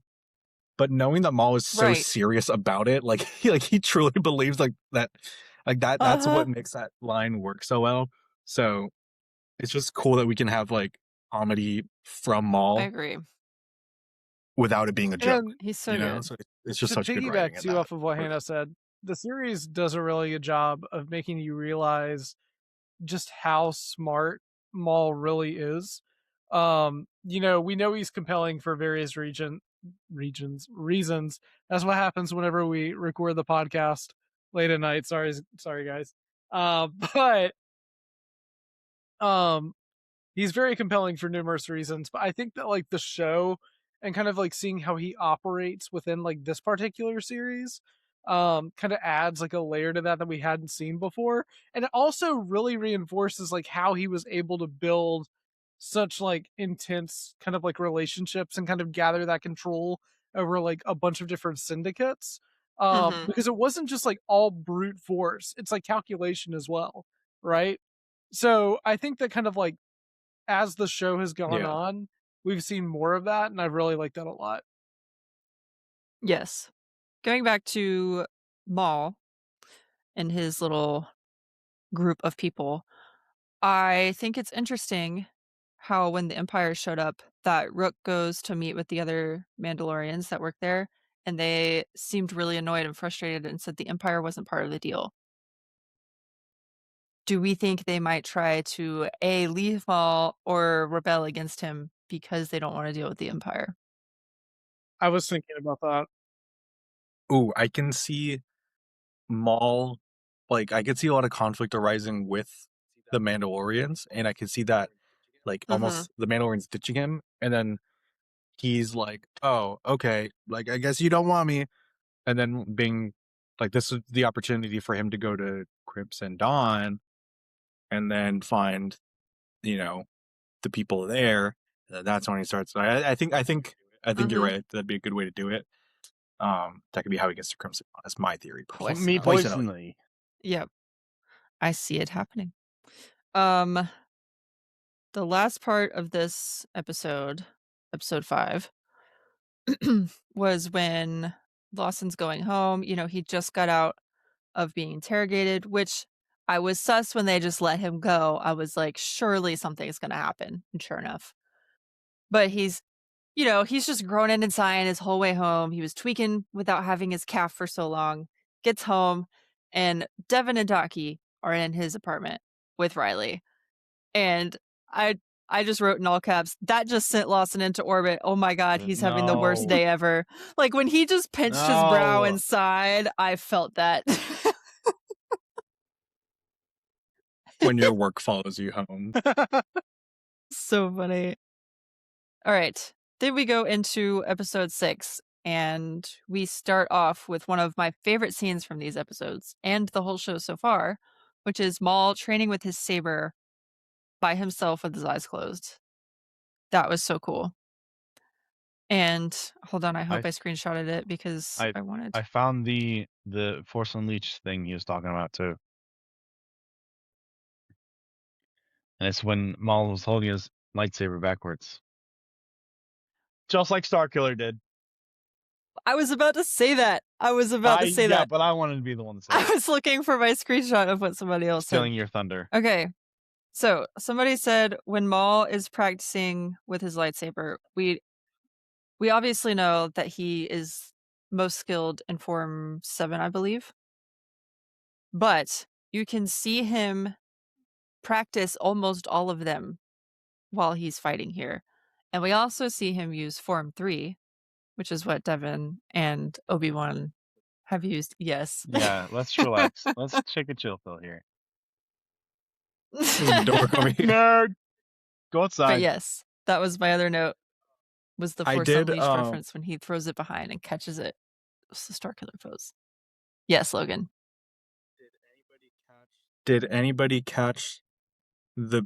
but knowing that Maul is so Right. serious about it, like he truly believes that's what makes that line work so well. So it's just cool that we can have like comedy from I Maul agree. without it being a joke. And He's so You know, good. so it's just to such good piggyback writing in too that. off of what Hannah said, the series does a really good job of making you realize just how smart Maul really is. We know he's compelling for various reasons. That's what happens whenever we record the podcast late at night. Sorry guys. But he's very compelling for numerous reasons. But I think that like the show and kind of like seeing how he operates within like this particular series kind of adds like a layer to that we hadn't seen before, and it also really reinforces like how he was able to build such like intense kind of like relationships and kind of gather that control over like a bunch of different syndicates, Mhm. because it wasn't just like all brute force, it's like calculation as well, right? So I think that kind of like as the show has gone Yeah. on, we've seen more of that, and I really like that a lot. Yes. Going back to Maul and his little group of people, I think it's interesting how when the Empire showed up, that Rook goes to meet with the other Mandalorians that work there, and they seemed really annoyed and frustrated and said the Empire wasn't part of the deal. Do we think they might try to A, leave Maul or rebel against him because they don't want to deal with the Empire? I was thinking about that. Ooh, I can see Maul, like I could see a lot of conflict arising with the Mandalorians, and I could see that like almost the Mandalorians ditching him, and then he's like, "Oh, okay, like I guess you don't want me," and then being like, this is the opportunity for him to go to Crimson Dawn, and then find, the people there. That's when he starts. I think you're right. That'd be a good way to do it. That could be how he gets to Crimson Dawn. That's my theory. Me personally. Yep. I see it happening. The last part of this episode 5, was when Lawson's going home. He just got out of being interrogated, which I was sus when they just let him go. I was like, surely something's going to happen. And sure enough. But he's just groaning and sighing his whole way home. He was tweaking without having his calf for so long. Gets home, and Devin and Docky are in his apartment with Riley. And I just wrote in all caps, that just sent Lawson into orbit. Oh my God, he's having the worst No. day ever. Like when he just pinched his brow No. and sighed, I felt that. When your work follows you home. So funny. All right. Then we go into episode 6, and we start off with one of my favorite scenes from these episodes and the whole show so far, which is Maul training with his saber by himself with his eyes closed. That was so cool. And hold on, I hope I screenshotted it because I wanted. I found the Force Unleashed thing he was talking about too. And it's when Maul was holding his lightsaber backwards. Just like Starkiller did. I was about to say that. Yeah, but I wanted to be the one to say I was looking for my screenshot of what somebody else said. Stealing your thunder. Okay. So somebody said when Maul is practicing with his lightsaber, we obviously know that he is most skilled in Form 7, I believe. But you can see him practice almost all of them while he's fighting here. And we also see him use Form 3, which is what Devin and Obi-Wan have used. Yes. Yeah, let's relax. Let's take a chill pill here. Don't work over here. Nerd! Go outside. But yes, that was my other note, was the I Force did, Unleashed reference when he throws it behind and catches it. It's the Starkiller pose. Yes, Logan. Did anybody catch the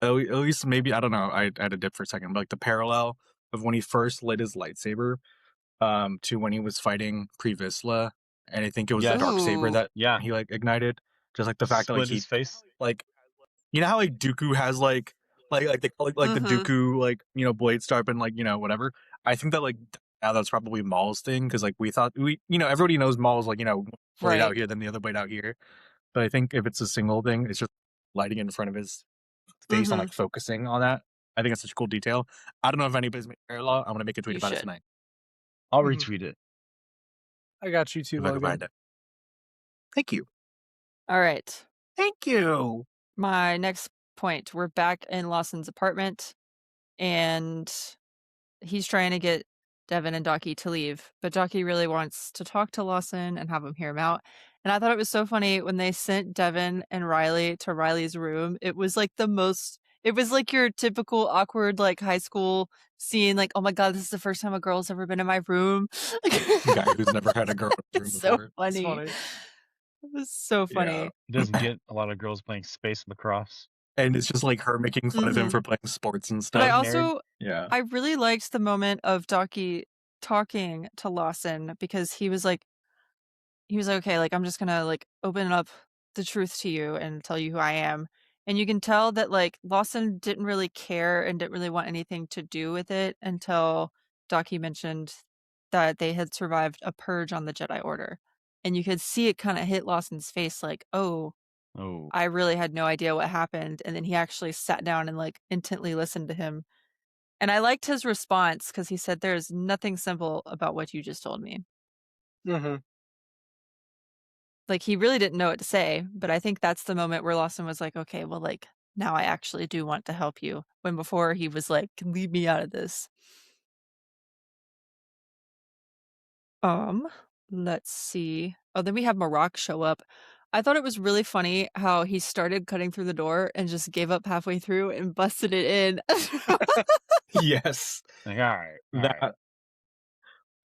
at least maybe, I don't know, I had a dip for a second, but like the parallel of when he first lit his lightsaber to when he was fighting Pre Vizsla, and I think it was Yes. the dark saber Ooh. that Yeah. he like ignited. Just like the fact that Split like he his face. like, you know how like Dooku has like the Mhm. Dooku like, you know, blade sharp and like, you know, whatever. I think that like now that's probably Maul's thing, because like we thought you know, everybody knows Maul's like, you know, blade out Right. here, then the other blade out here. But I think if it's a single thing, it's just lighting it in front of his face and Mhm. like focusing on that. I think it's such a cool detail. I don't know if anybody's made a parallel. I'm gonna make a tweet You about it should. tonight I'll Mhm. retweet it. I got you too, if I can Logan. find it. Thank you. All right. Thank you. My next point, we're back in Lawson's apartment, and he's trying to get Devin and Docky to leave, but Docky really wants to talk to Lawson and have him hear him out. And I thought it was so funny when they sent Devin and Riley to Riley's room. It was like it was like your typical awkward like high school scene, like, oh my god, this is the first time a girl's ever been in my room. Guy who's never had a girl in his room It's so before. It's funny. funny. It was so funny. Yeah. He doesn't get a lot of girls playing space lacrosse. And it's just like her making fun of him Mhm. for playing sports and But I stuff. also Yeah. I really liked the moment of Docky talking to Lawson, because he was like, okay, like, I'm just gonna like open up the truth to you and tell you who I am. And you can tell that like Lawson didn't really care and didn't really want anything to do with it until Docky mentioned that they had survived a purge on the Jedi Order. And you could see it kind of hit Lawson's face like, oh, Oh. I really had no idea what happened. And then he actually sat down and like intently listened to him. And I liked his response because he said, there's nothing simple about what you just told me. Mm-hmm. Like, he really didn't know what to say, but I think that's the moment where Lawson was like, okay, well, like, now I actually do want to help you. When before he was like, leave me out of this. Let's see. Oh, then we have Marak show up. I thought it was really funny how he started cutting through the door and just gave up halfway through and busted it in. Yes. Like, all right. That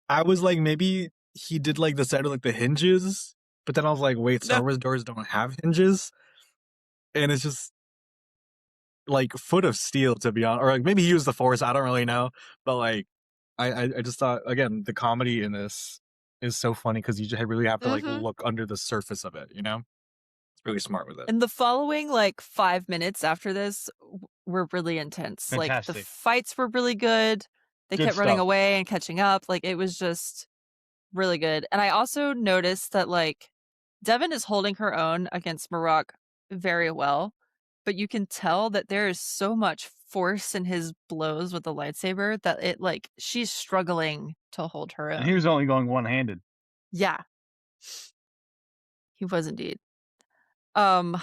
I was like, maybe he did like the side of like the hinges, but then I was like, wait, Star No. Wars doors don't have hinges, and it's just like foot of steel, to be honest. Or like maybe he used the Force. I don't really know, but like I just thought, again, the comedy in this is so funny because you just really have to like Mhm. look under the surface of it. You know, it's really smart with it. And the following like 5 minutes after this were really intense. Like, the Fantastic. fights were really good. They Good kept running stuff. away and catching up. Like, it was just really good. And I also noticed that like Devin is holding her own against Marak very well, but you can tell that there is so much force in his blows with the lightsaber that it like she's struggling to hold her And own. he was only going one-handed. Yeah. He was indeed. And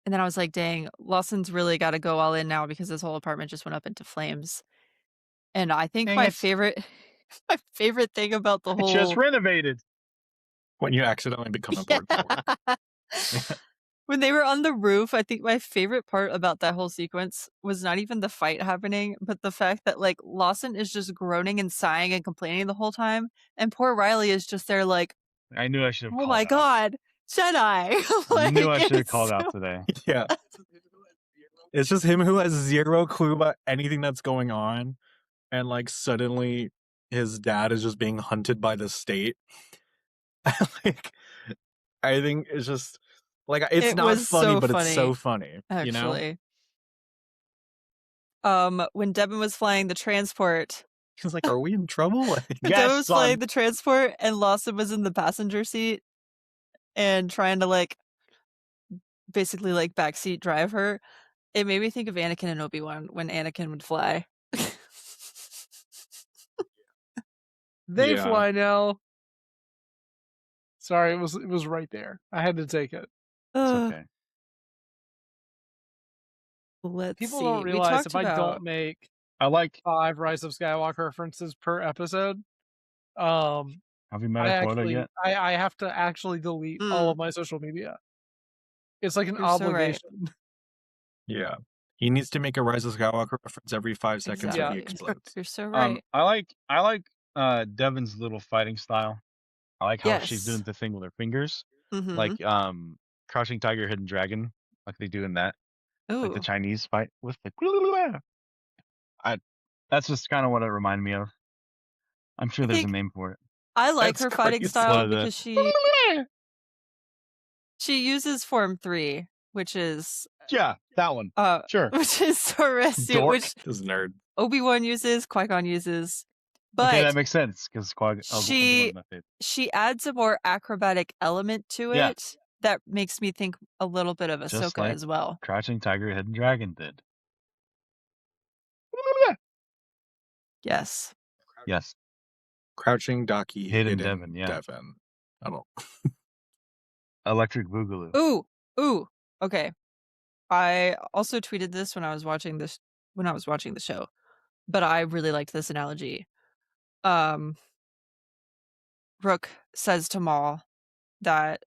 then I was like, dang, Lawson's really got to go all in now because his whole apartment just went up into flames. And I think Dang my it. favorite thing about the It's just whole renovated. When you accidentally become a board member. When they were on the roof, I think my favorite part about that whole sequence was not even the fight happening, but the fact that like Lawson is just groaning and sighing and complaining the whole time, and poor Riley is just there like, I knew I should have "Oh called my out. god, Jedi!" I knew I Like, should have it's called out so- today. Yeah. It's just him who has zero clue about anything that's going on, and like suddenly his dad is just being hunted by the state. Like, I think it's just like it's It not was funny, so but it's so funny, funny. You know, actually. When Devin was flying the transport, he's like, "Are we in trouble?" Like, Devin Yes, was flying son. the transport, and Lawson was in the passenger seat and trying to like basically like backseat drive her. It made me think of Anakin and Obi-Wan when Anakin would fly. They Yeah. fly now. Sorry, it was right there. I had to take it. It's Ugh, okay. let's People see. don't We realize talked if I about don't make I like 5 Rise of Skywalker references per episode, have you met I a quota actually yet? I have to actually delete all Mm. of my social media. It's like an You're so right. obligation. Yeah. He needs to make a Rise of Skywalker reference every 5 seconds or he Exactly. explodes. You're so right. I like Devin's little fighting style. I like how she's doing Yes. the thing with her fingers, Mm-hmm. like Crouching Tiger, Hidden Dragon, like they do in that, like the Ooh. Chinese fight with the. That's just kind of what it reminded me of. I'm sure I there's a think name for it. I like That's her fighting crazy. style What is it? because she uses Form 3, which is Yeah, that one. Sure. which is Soresu, Dork. which This nerd. Obi-Wan uses, Qui-Gon uses. Okay, that But makes sense because she adds a more acrobatic element to Yeah. it that makes me think a little bit of Just Ahsoka like as well. Crouching Tiger, Hidden Dragon did. Yes. Yes. Crouching Docky, Hidden Hidden Devon, yeah. Devon. I don't. Electric Boogaloo. Ooh. Okay. I also tweeted this when I was watching the show, but I really liked this analogy. Rook says to Maul that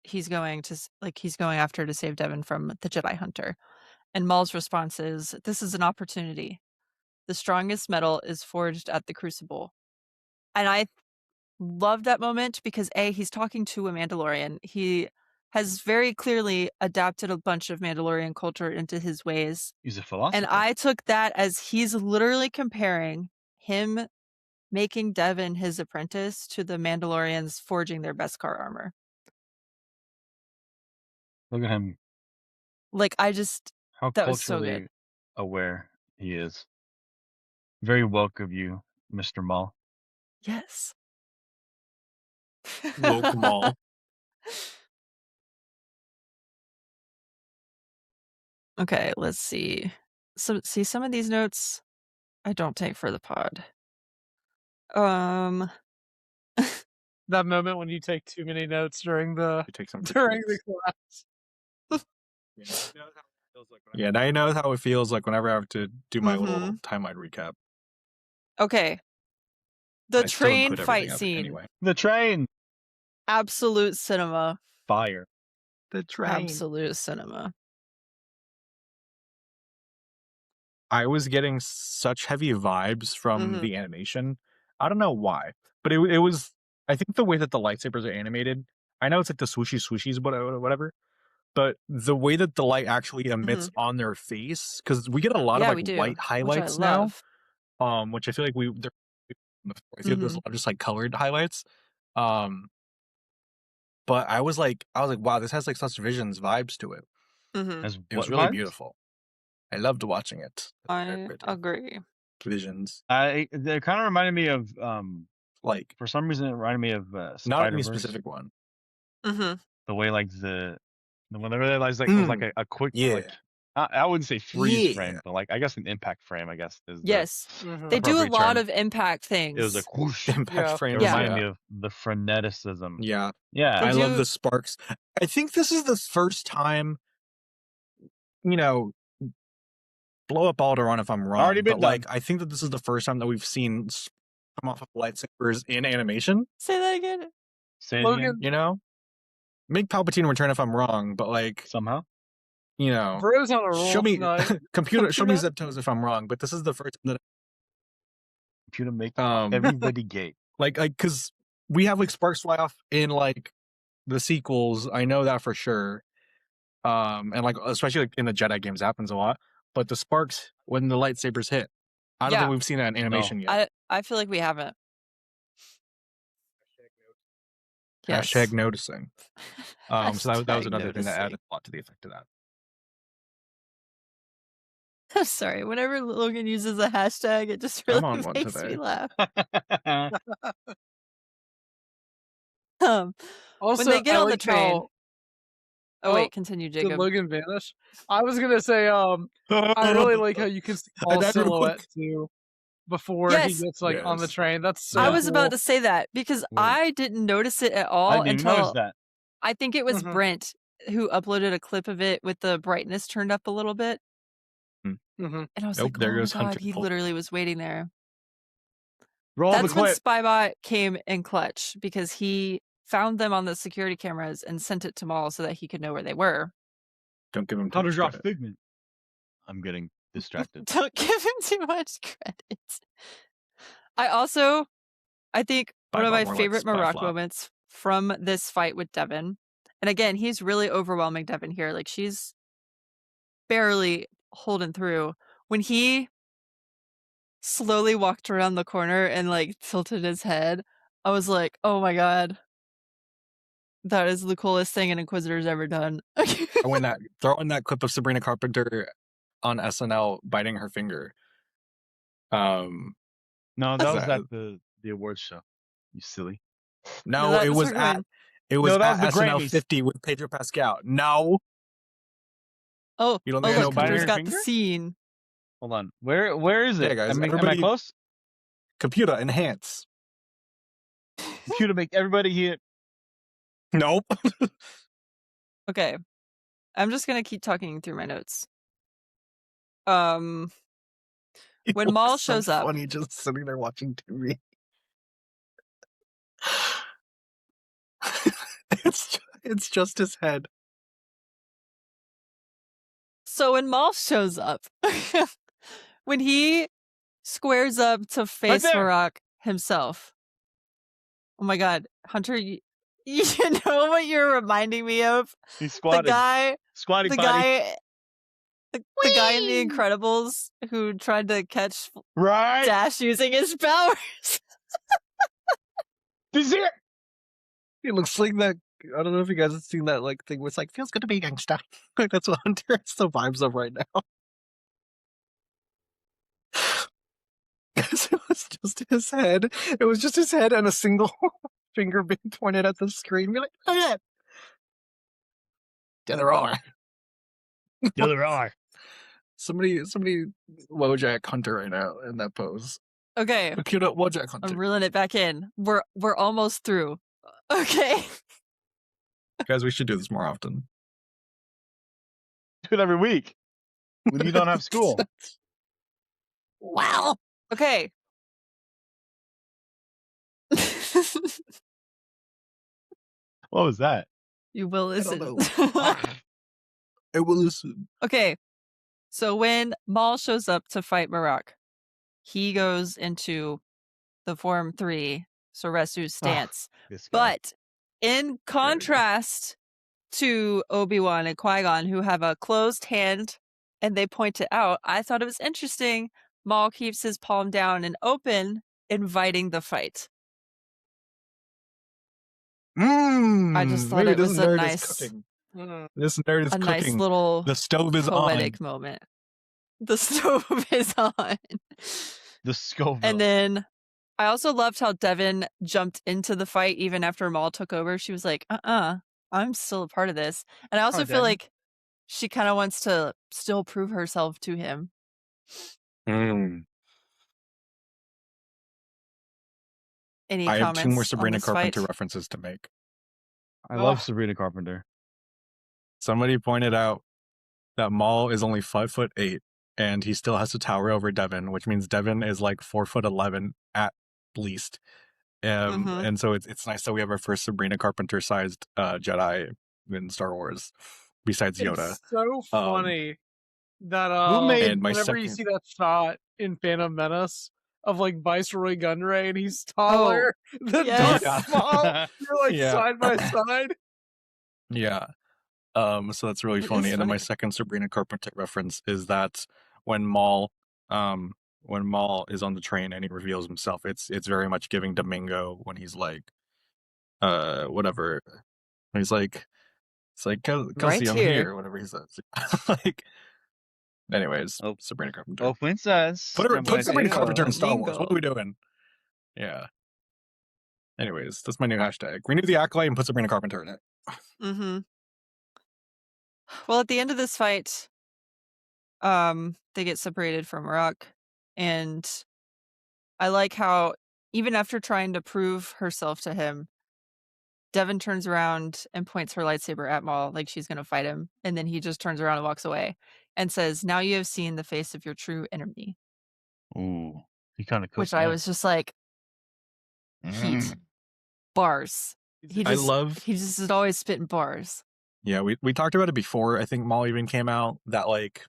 he's going after to save Devin from the Jedi Hunter. And Maul's response is, "This is an opportunity. The strongest metal is forged at the crucible." And I love that moment because A, he's talking to a Mandalorian. He has very clearly adapted a bunch of Mandalorian culture into his ways. He's a philosopher. And I took that as he's literally comparing him making Devin his apprentice to the Mandalorians forging their Beskar armor. Look at him. Like, how that was so culturally good. aware he is. Very woke of you, Mr. Maul. Yes. Woke Maul. Okay, let's see. So, some of these notes I don't take for the pod. That moment when you take too many notes during the You take some during the critiques. class. Yeah, now you know how it feels like whenever I have to do my little Mhm. timeline recap. Okay. The I still train include fight everything scene. anyway. The train. Absolute cinema. Fire. The train. Absolute cinema. I was getting such heavy vibes from Mhm. the animation. I don't know why, but it was. I think the way that the lightsabers are animated. I know it's like the swooshies, but whatever. But the way that the light actually emits on their face, because we get a lot Yeah, of we like do, white which I highlights now, love. which I feel like I feel there's a lot of just like colored highlights. But I was like, wow, this has like such Visions vibes to it. As It was what really vibes? beautiful. I loved watching it. I agree. Visions, They kind of reminded me of like for some reason it reminded me of not any Spider-Verse. specific one. Mm-hmm. The way like the when they realized like it was like a quick like I wouldn't say freeze frame, but like I guess an impact frame. I guess is Yes, Mhm. they do a appropriate lot term. of impact things. It was like whoosh. Impact Yeah. frames. It reminded Yeah. me of the freneticism. Yeah. Yeah. They I love do- the sparks. I think this is the first time, blow up Alderaan if I'm wrong. Already been but like I think that this is the first time that we've seen come off of lightsabers in animation. Say that again. Say it Logan, again. You know? make Palpatine return if I'm wrong, but like, Somehow. you know, Bro's on a roll show me tonight. computer, show me Computer? zip toes if I'm wrong. But this is the first time that Computer make Um, everybody gay. like because we have like sparks fly off in like the sequels. I know that for sure. And like especially like in the Jedi games happens a lot. But the sparks when the lightsabers hit, I don't Yeah. think we've seen that in animation yet. I feel like we haven't. Yes. Hashtag noticing. So that was Hashtag another thing that added noticing. a lot to the effect of that. I'm sorry. Whenever Logan uses a hashtag, it just I'm really on one makes today. me laugh. Also, they get I on the like train. how- Oh wait, continue, did Jacob. Logan vanish? I was gonna say, I really like how you can see I all never silhouette looked. too before Yes. he gets like on the Yes. train. That's so I was cool. about to say that because Yeah. I didn't notice it at I all didn't even notice until that. I think it was Mhm. Brent who uploaded a clip of it with the brightness turned up a little bit. Mhm. And I was Nope, like, there oh my goes god, Hunter he Full. literally was waiting there. Roll the That's when clip. Spybot came in clutch because he found them on the security cameras and sent it to Maul so that he could know where they were. Don't give him too How to much drop credit. figment. I'm getting distracted. Don't give him too much credit. I think one of my More like favorite spy Maroc flop. moments from this fight with Devin, and again, he's really overwhelming Devin here. Like she's barely holding through when he slowly walked around the corner and like tilted his head. I was like, oh my god, that is the coolest thing an Inquisitor's ever done. Throw in that clip of Sabrina Carpenter on SNL biting her finger. No, that was that- at the awards show. You silly. No, that it was was her at going- that at was the SNL Grammys. 50 with Pedro Pascal. No, Oh, you don't think I know look, biting Hunter's her got the finger? scene. Hold on. Where is it? Yeah, guys, am I everybody- close? computer enhance. Computer make everybody hear. Nope. Okay, I'm just gonna keep talking through my notes. It When was Maul so shows up- funny just sitting there watching TV. it's just his head. So when Maul shows up, when he squares up to face there. Maroc himself, oh my god, Hunter, you know what you're reminding me of? He's The squatted. guy, Squatty the potty. guy, the guy in The Incredibles who tried to catch Right. Dash using his powers. He's here. It looks like that. I don't know if you guys have seen that like thing where it's like feels good to be gangsta. Like that's what Hunter has the vibes of right now. Because it was just his head. It was just his head and a single finger being pointed at the screen. You're like, look at it. Yeah, there are. Yeah, there are. Somebody Wojak Hunter right now in that pose. Okay, Cute up Wojak Hunter. I'm reeling it back in. We're almost through. Okay. Guys, we should do this more often. Do it every week when you don't have school. Wow. Okay. What was that? You will listen. know. I will listen. Okay. So when Maul shows up to fight Maroc, he goes into the Form 3 Soresu stance. This guy. But in contrast to Obi-Wan and Qui-Gon, who have a closed hand and they point it out, I thought it was interesting. Maul keeps his palm down and open, inviting the fight. I just thought maybe it this was a nerd nice- is cooking. Mhm. This nerd is A cooking. nice little The stove is poetic moment. The stove is on. The Scoville. And then I also loved how Devin jumped into the fight even after Maul took over. She was like, I'm still a part of this. And I also Oh, feel Devin. like she kind of wants to still prove herself to him. on. Any I have comments two more on Sabrina this Carpenter fight? references to make. I love Ugh. Sabrina Carpenter. Somebody pointed out that Maul is only 5'8", and he still has to tower over Devin, which means Devin is like 4'11" at least. Mhm. And so it's nice that we have our first Sabrina Carpenter sized Jedi in Star Wars, besides Yoda. It's so funny that Who made- And my whenever you second- see that shot in Phantom Menace of like Viceroy Gunray and he's Oh, taller than yes. Darth Maul, you're like Yeah. side by side. Yeah. So that's really It funny. is And then my funny. second Sabrina Carpenter reference is that when Maul is on the train and he reveals himself, it's very much giving Domingo when he's like, whatever. He's like, it's like, Kelsey, Right I'm here. here, whatever he says. Like, anyways, Oh. Sabrina Carpenter. Oh, princess. Put Sabrina Carpenter in Star Domingo. Wars. What are we doing? Yeah. Anyways, that's my new hashtag. Renew the Acolyte and put Sabrina Carpenter in it. Mm-hmm. Well, at the end of this fight, they get separated from Rock, and I like how even after trying to prove herself to him, Devin turns around and points her lightsaber at Maul like she's going to fight him, and then he just turns around and walks away and says, "Now you have seen the face of your true enemy," Ooh, he kind of cooked which I was just like, heat. Bars. He I just love- he just is always spitting bars. Yeah, we talked about it before. I think Maul even came out that like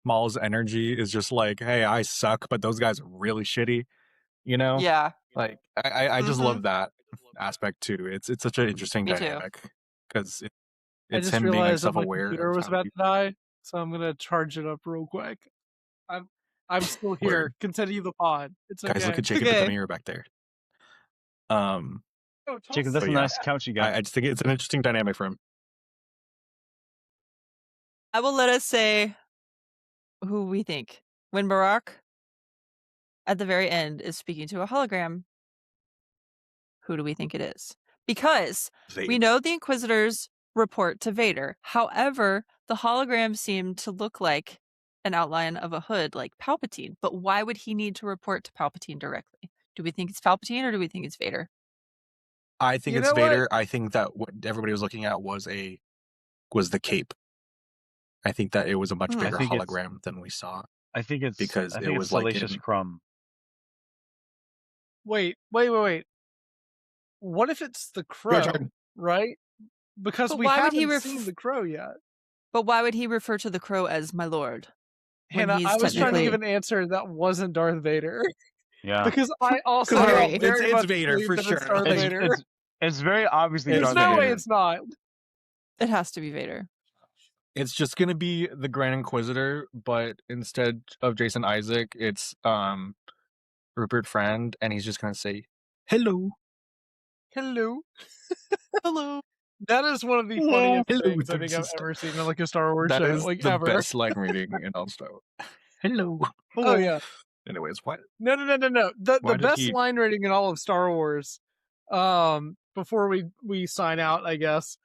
Maul's energy is just like, hey, I suck, but those guys are really shitty. You know? Yeah. Like I just Mhm. love that aspect too. It's such an interesting Me too. dynamic because I it's just him being like realized that my self-aware. computer of was how about he- to die, so I'm gonna charge it up real quick. I'm still here. Word. Continue the pod. It's okay. Guys, look at Jacob Okay. the mirror back there. Oh, Jacob, that's But a yeah, nice couch you got. I just think it's an interesting dynamic for him. I will let us say who we think. When Barack, at the very end, is speaking to a hologram, who do we think it is? Because we know the Inquisitors report to Vader. However, the hologram seemed to look like an outline of a hood, like Palpatine. But why would he need to report to Palpatine directly? Do we think it's Palpatine or do we think it's Vader? I think You it's know what? Vader. I think that what everybody was looking at was the cape. I think that it was a much I bigger think it's- hologram than we saw. I think it's because I it think was it's like Salacious in- Crumb. Wait. What if it's the crow? turn. Right? Because But we why would he haven't seen the crow yet. But why would he refer to the crow as my lord? when Hannah, he's I was trying to give technically- an answer that wasn't Darth Vader. Yeah. Because I also Sorry. very It's much Vader believe for that sure. It's Darth It's- Vader. It's very obviously There's Darth no way Vader. it's not. It has to be Vader. It's just gonna be the Grand Inquisitor, but instead of Jason Isaac, it's Rupert Friend, and he's just gonna say hello. Hello. Hello. That is one of the funniest Hello, things I think I've sister. ever seen in like a Star Wars That show, is like the ever. best line reading in all Star Wars. Hello. Oh yeah. Anyways, what? No. The Why did best he- line rating in all of Star Wars, before we sign out, I guess,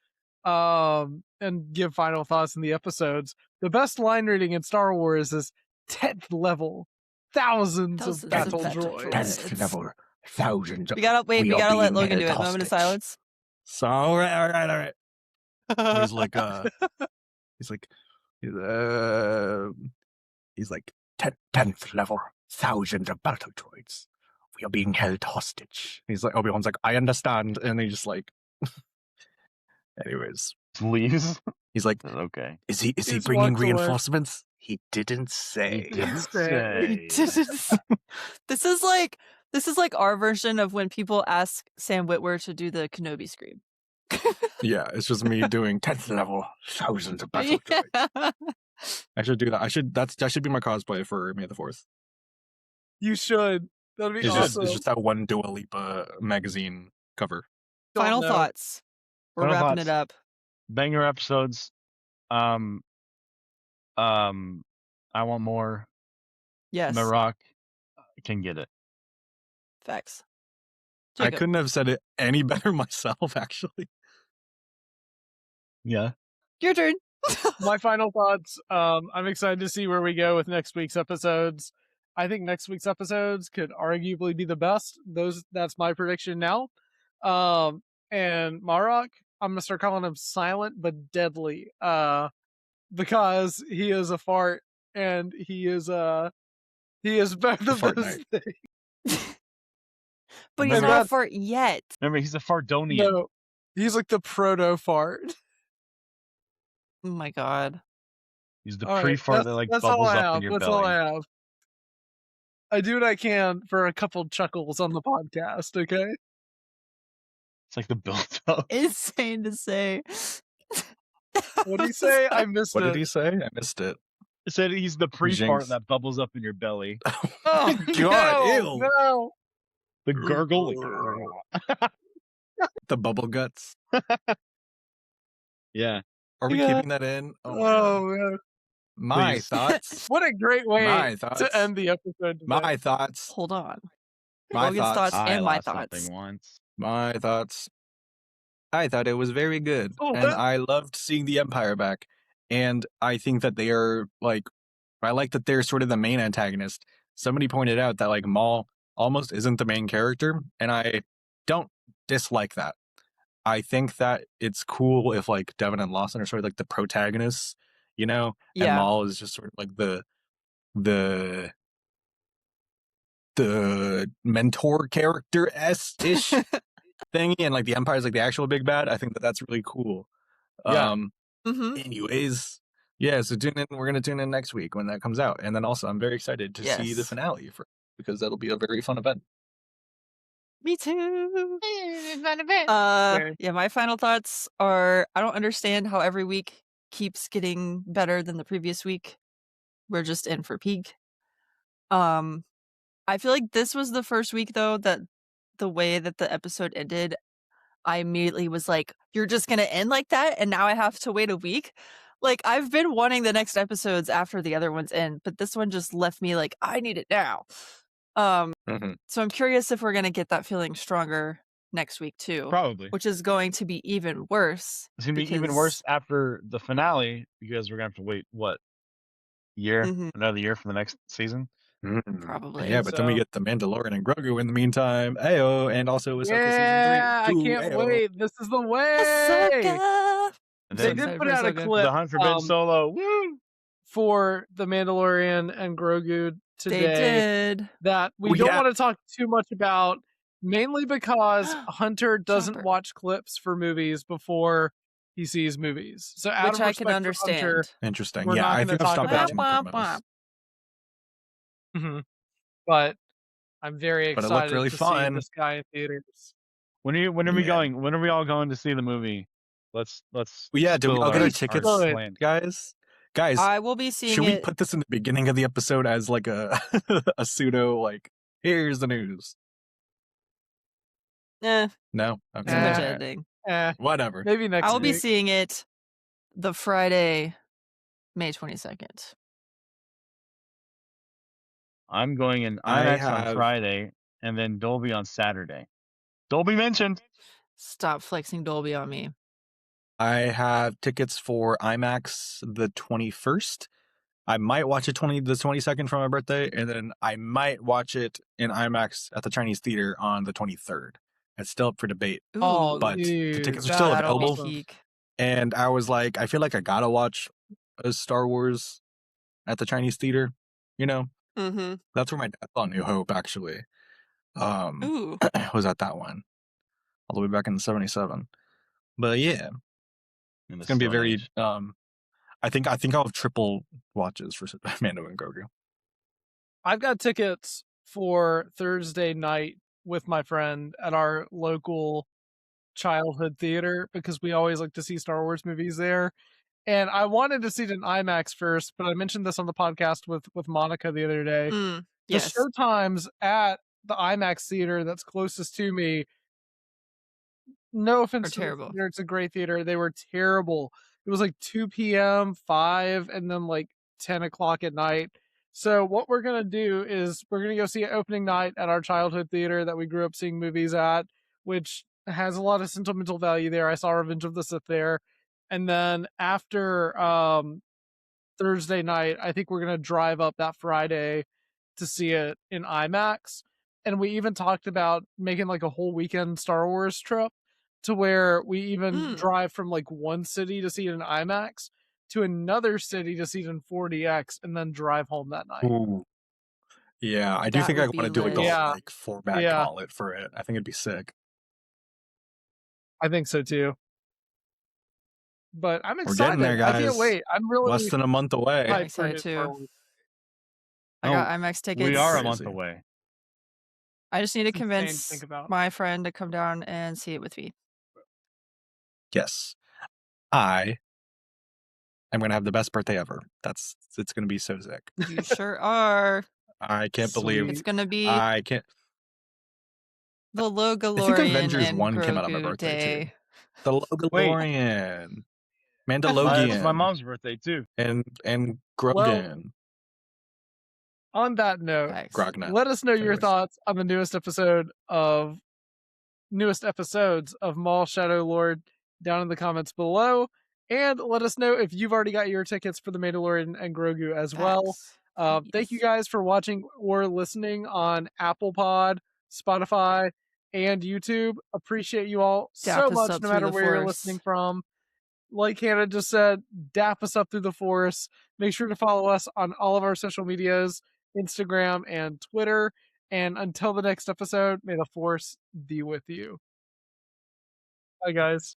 and give final thoughts in the episodes. The best line rating in Star Wars is 10th level, thousands of battle droids. 10th level, thousands. We gotta wait. We are gotta let being Logan do held it. Moment of hostage. silence. So all right. He's like, he's like 10th level, thousands of battle droids. We are being held hostage. He's like, Obi-Wan's like, I understand, and he just like, anyways, Leaves. he's like, Okay. is he He's bringing walked away. reinforcements? He didn't say. He didn't say. say. This is like our version of when people ask Sam Witwer to do the Kenobi scream. Yeah, it's just me doing 10th level, thousands of battle droids. Yeah. I should do that. That should be my cosplay for May the 4th. You should. That'd be It's awesome. just that one Dua Lipa magazine cover. Final know. thoughts. We're Final wrapping thoughts. it up. Banger episodes. I want more. Yes. Maroc can get it. Facts. I Jacob. couldn't have said it any better myself, actually. Yeah. Your turn. My final thoughts. I'm excited to see where we go with next week's episodes. I think next week's episodes could arguably be the best. That's my prediction now. And Marok, I'm gonna start calling him silent but deadly. Because he is a fart and he is both of those Fortnite. things. But he's And not a that's- fart yet. Remember, he's a Fardonian. No, he's like the proto fart. Oh my god. He's the All right, pre-fart that like that's all bubbles I up have. in your That's belly. all I have. I do what I can for a couple chuckles on the podcast. Okay. It's like the build-up. Insane to say. What did he say? I missed What it. did he say? I missed it. It said he's the pre-fart Jinx. that bubbles up in your belly. Oh God, no, ew. no. The gurgle. The bubble guts. Yeah. Are we Yeah. keeping that in? Oh, my God. Oh man, My Please. thoughts. what a great way My thoughts. to end the episode. Today. My thoughts. Hold on. My Logan's thoughts I and my lost thoughts. something once. My thoughts. I thought it was very good. Oh, and what? I loved seeing the Empire back. And I think that they are I like that they're sort of the main antagonist. Somebody pointed out that like Maul almost isn't the main character, and I don't dislike that. I think that it's cool if like Devin and Lawson are sort of like the protagonists, you know, and Yeah. Maul is just sort of like the mentor character ish thingy, and like the Empire's like the actual big bad. I think that that's really cool. Yeah. Mm-hmm. Anyways, yeah, so tune in. We're gonna tune in next week when that comes out, and then also I'm very excited to see the Yes. finale because that'll be a very fun event. Me too. Okay. Yeah, my final thoughts are I don't understand how every week keeps getting better than the previous week. We're just in for peak. I feel like this was the first week though that the way that the episode ended, I immediately was like, you're just gonna end like that and now I have to wait a week? Like I've been wanting the next episodes after the other ones end, but this one just left me like, I need it now. Mhm. So I'm curious if we're gonna get that feeling stronger next week too. Probably. Which is going to be even worse. It's gonna be even because- worse after the finale because we're gonna have to wait year, Mhm. another year for the next season. Probably. Yeah, but then we So- get the Mandalorian and Grogu in the meantime. Ayo, and also Ahsoka Yeah, I season 3. can't Ayo. wait. This is the way. Ahsoka! And They then did excited put for out a Ahsoka. clip the hunt for Ben um, Solo. Woo! for the Mandalorian and Grogu today They did. that we Well, don't yeah. want to talk too much about, mainly because Hunter doesn't Chopper. watch clips for movies before he sees movies. So out Which of I respect can for understand. Hunter, Interesting. We're Yeah, not I gonna think I've talk stopped about watching the promos. Mhm. But I'm very But it excited looked really to fun. see this guy in theaters. When are we Yeah. going? When are we all going to see the movie? Let's. Well, yeah, do we spill all get our our tickets, plan. guys? Guys, I will be seeing should we it. put this in the beginning of the episode as like a a pseudo like here's the news? Eh, No, too okay, much Eh. editing. whatever. Maybe next I will be week. seeing it the Friday, May 22nd. I'm going in I IMAX have- on Friday and then Dolby on Saturday. Dolby mentioned. Stop flexing Dolby on me. I have tickets for IMAX the 21st. I might watch it the 22nd for my birthday, and then I might watch it in IMAX at the Chinese theater on the 23rd. It's still up for debate. Ooh, Oh, but the dude, tickets are still that'll be available. peak. And I was like, I feel like I gotta watch a Star Wars at the Chinese theater. You know, Mm-hmm. that's where my dad saw New Hope actually. Ooh. Was at that one all the way back in '77. But yeah, In it's gonna be very. I think I'll have triple watches for Mando and Grogu. I've got tickets for Thursday night with my friend at our local childhood theater because we always like to see Star Wars movies there. And I wanted to see it in IMAX first, but I mentioned this on the podcast with Monica the other day. Mm, The yes. show times at the IMAX theater that's closest to me, no offense to the terrible. theater, it's a great theater. They were terrible. It was like 2 p.m., 5, and then like 10 o'clock at night. So what we're going to do is we're going to go see it opening night at our childhood theater that we grew up seeing movies at, which has a lot of sentimental value there. I saw Revenge of the Sith there. And then after Thursday night, I think we're going to drive up that Friday to see it in IMAX. And we even talked about making like a whole weekend Star Wars trip to where we even drive from like one city to see it in IMAX to another city to see it in 4DX and then drive home that night. Ooh. Yeah, I do That think I would want to be do like the lit. whole Yeah. like format Yeah. gauntlet for it. I think it'd be sick. I think so too. But I'm We're excited. getting there, I can't guys. wait. I'm really Less than a month away. I'm hyped for excited New too. Star Wars. I got IMAX tickets. We are a Crazy. month away. I just need to It's insane to convince think about. my friend to come down and see it with me. Yes. I am gonna have the best birthday ever. It's gonna be so sick. You sure are. I can't believe It's gonna be I can't the I think Logalorian Avengers and 1 came out on my Grogu birthday day. too. The Logalorian. It's Mandalorian. my mom's birthday too. and Well, Grogan. on that note, Thanks. Grognet. let us know your Anyways. thoughts on the newest episodes of Maul Shadow Lord down in the comments below, and let us know if you've already got your tickets for the Mandalorian and Grogu as well. Facts. Thank you Please. guys for watching or listening on Apple Pod, Spotify, and YouTube. Appreciate you all Dap so us much, up no through matter the where you're Force. listening from. Like Hannah just said, dap us up through the Force. Make sure to follow us on all of our social medias, Instagram and Twitter. And until the next episode, may the Force be with you. Bye, guys.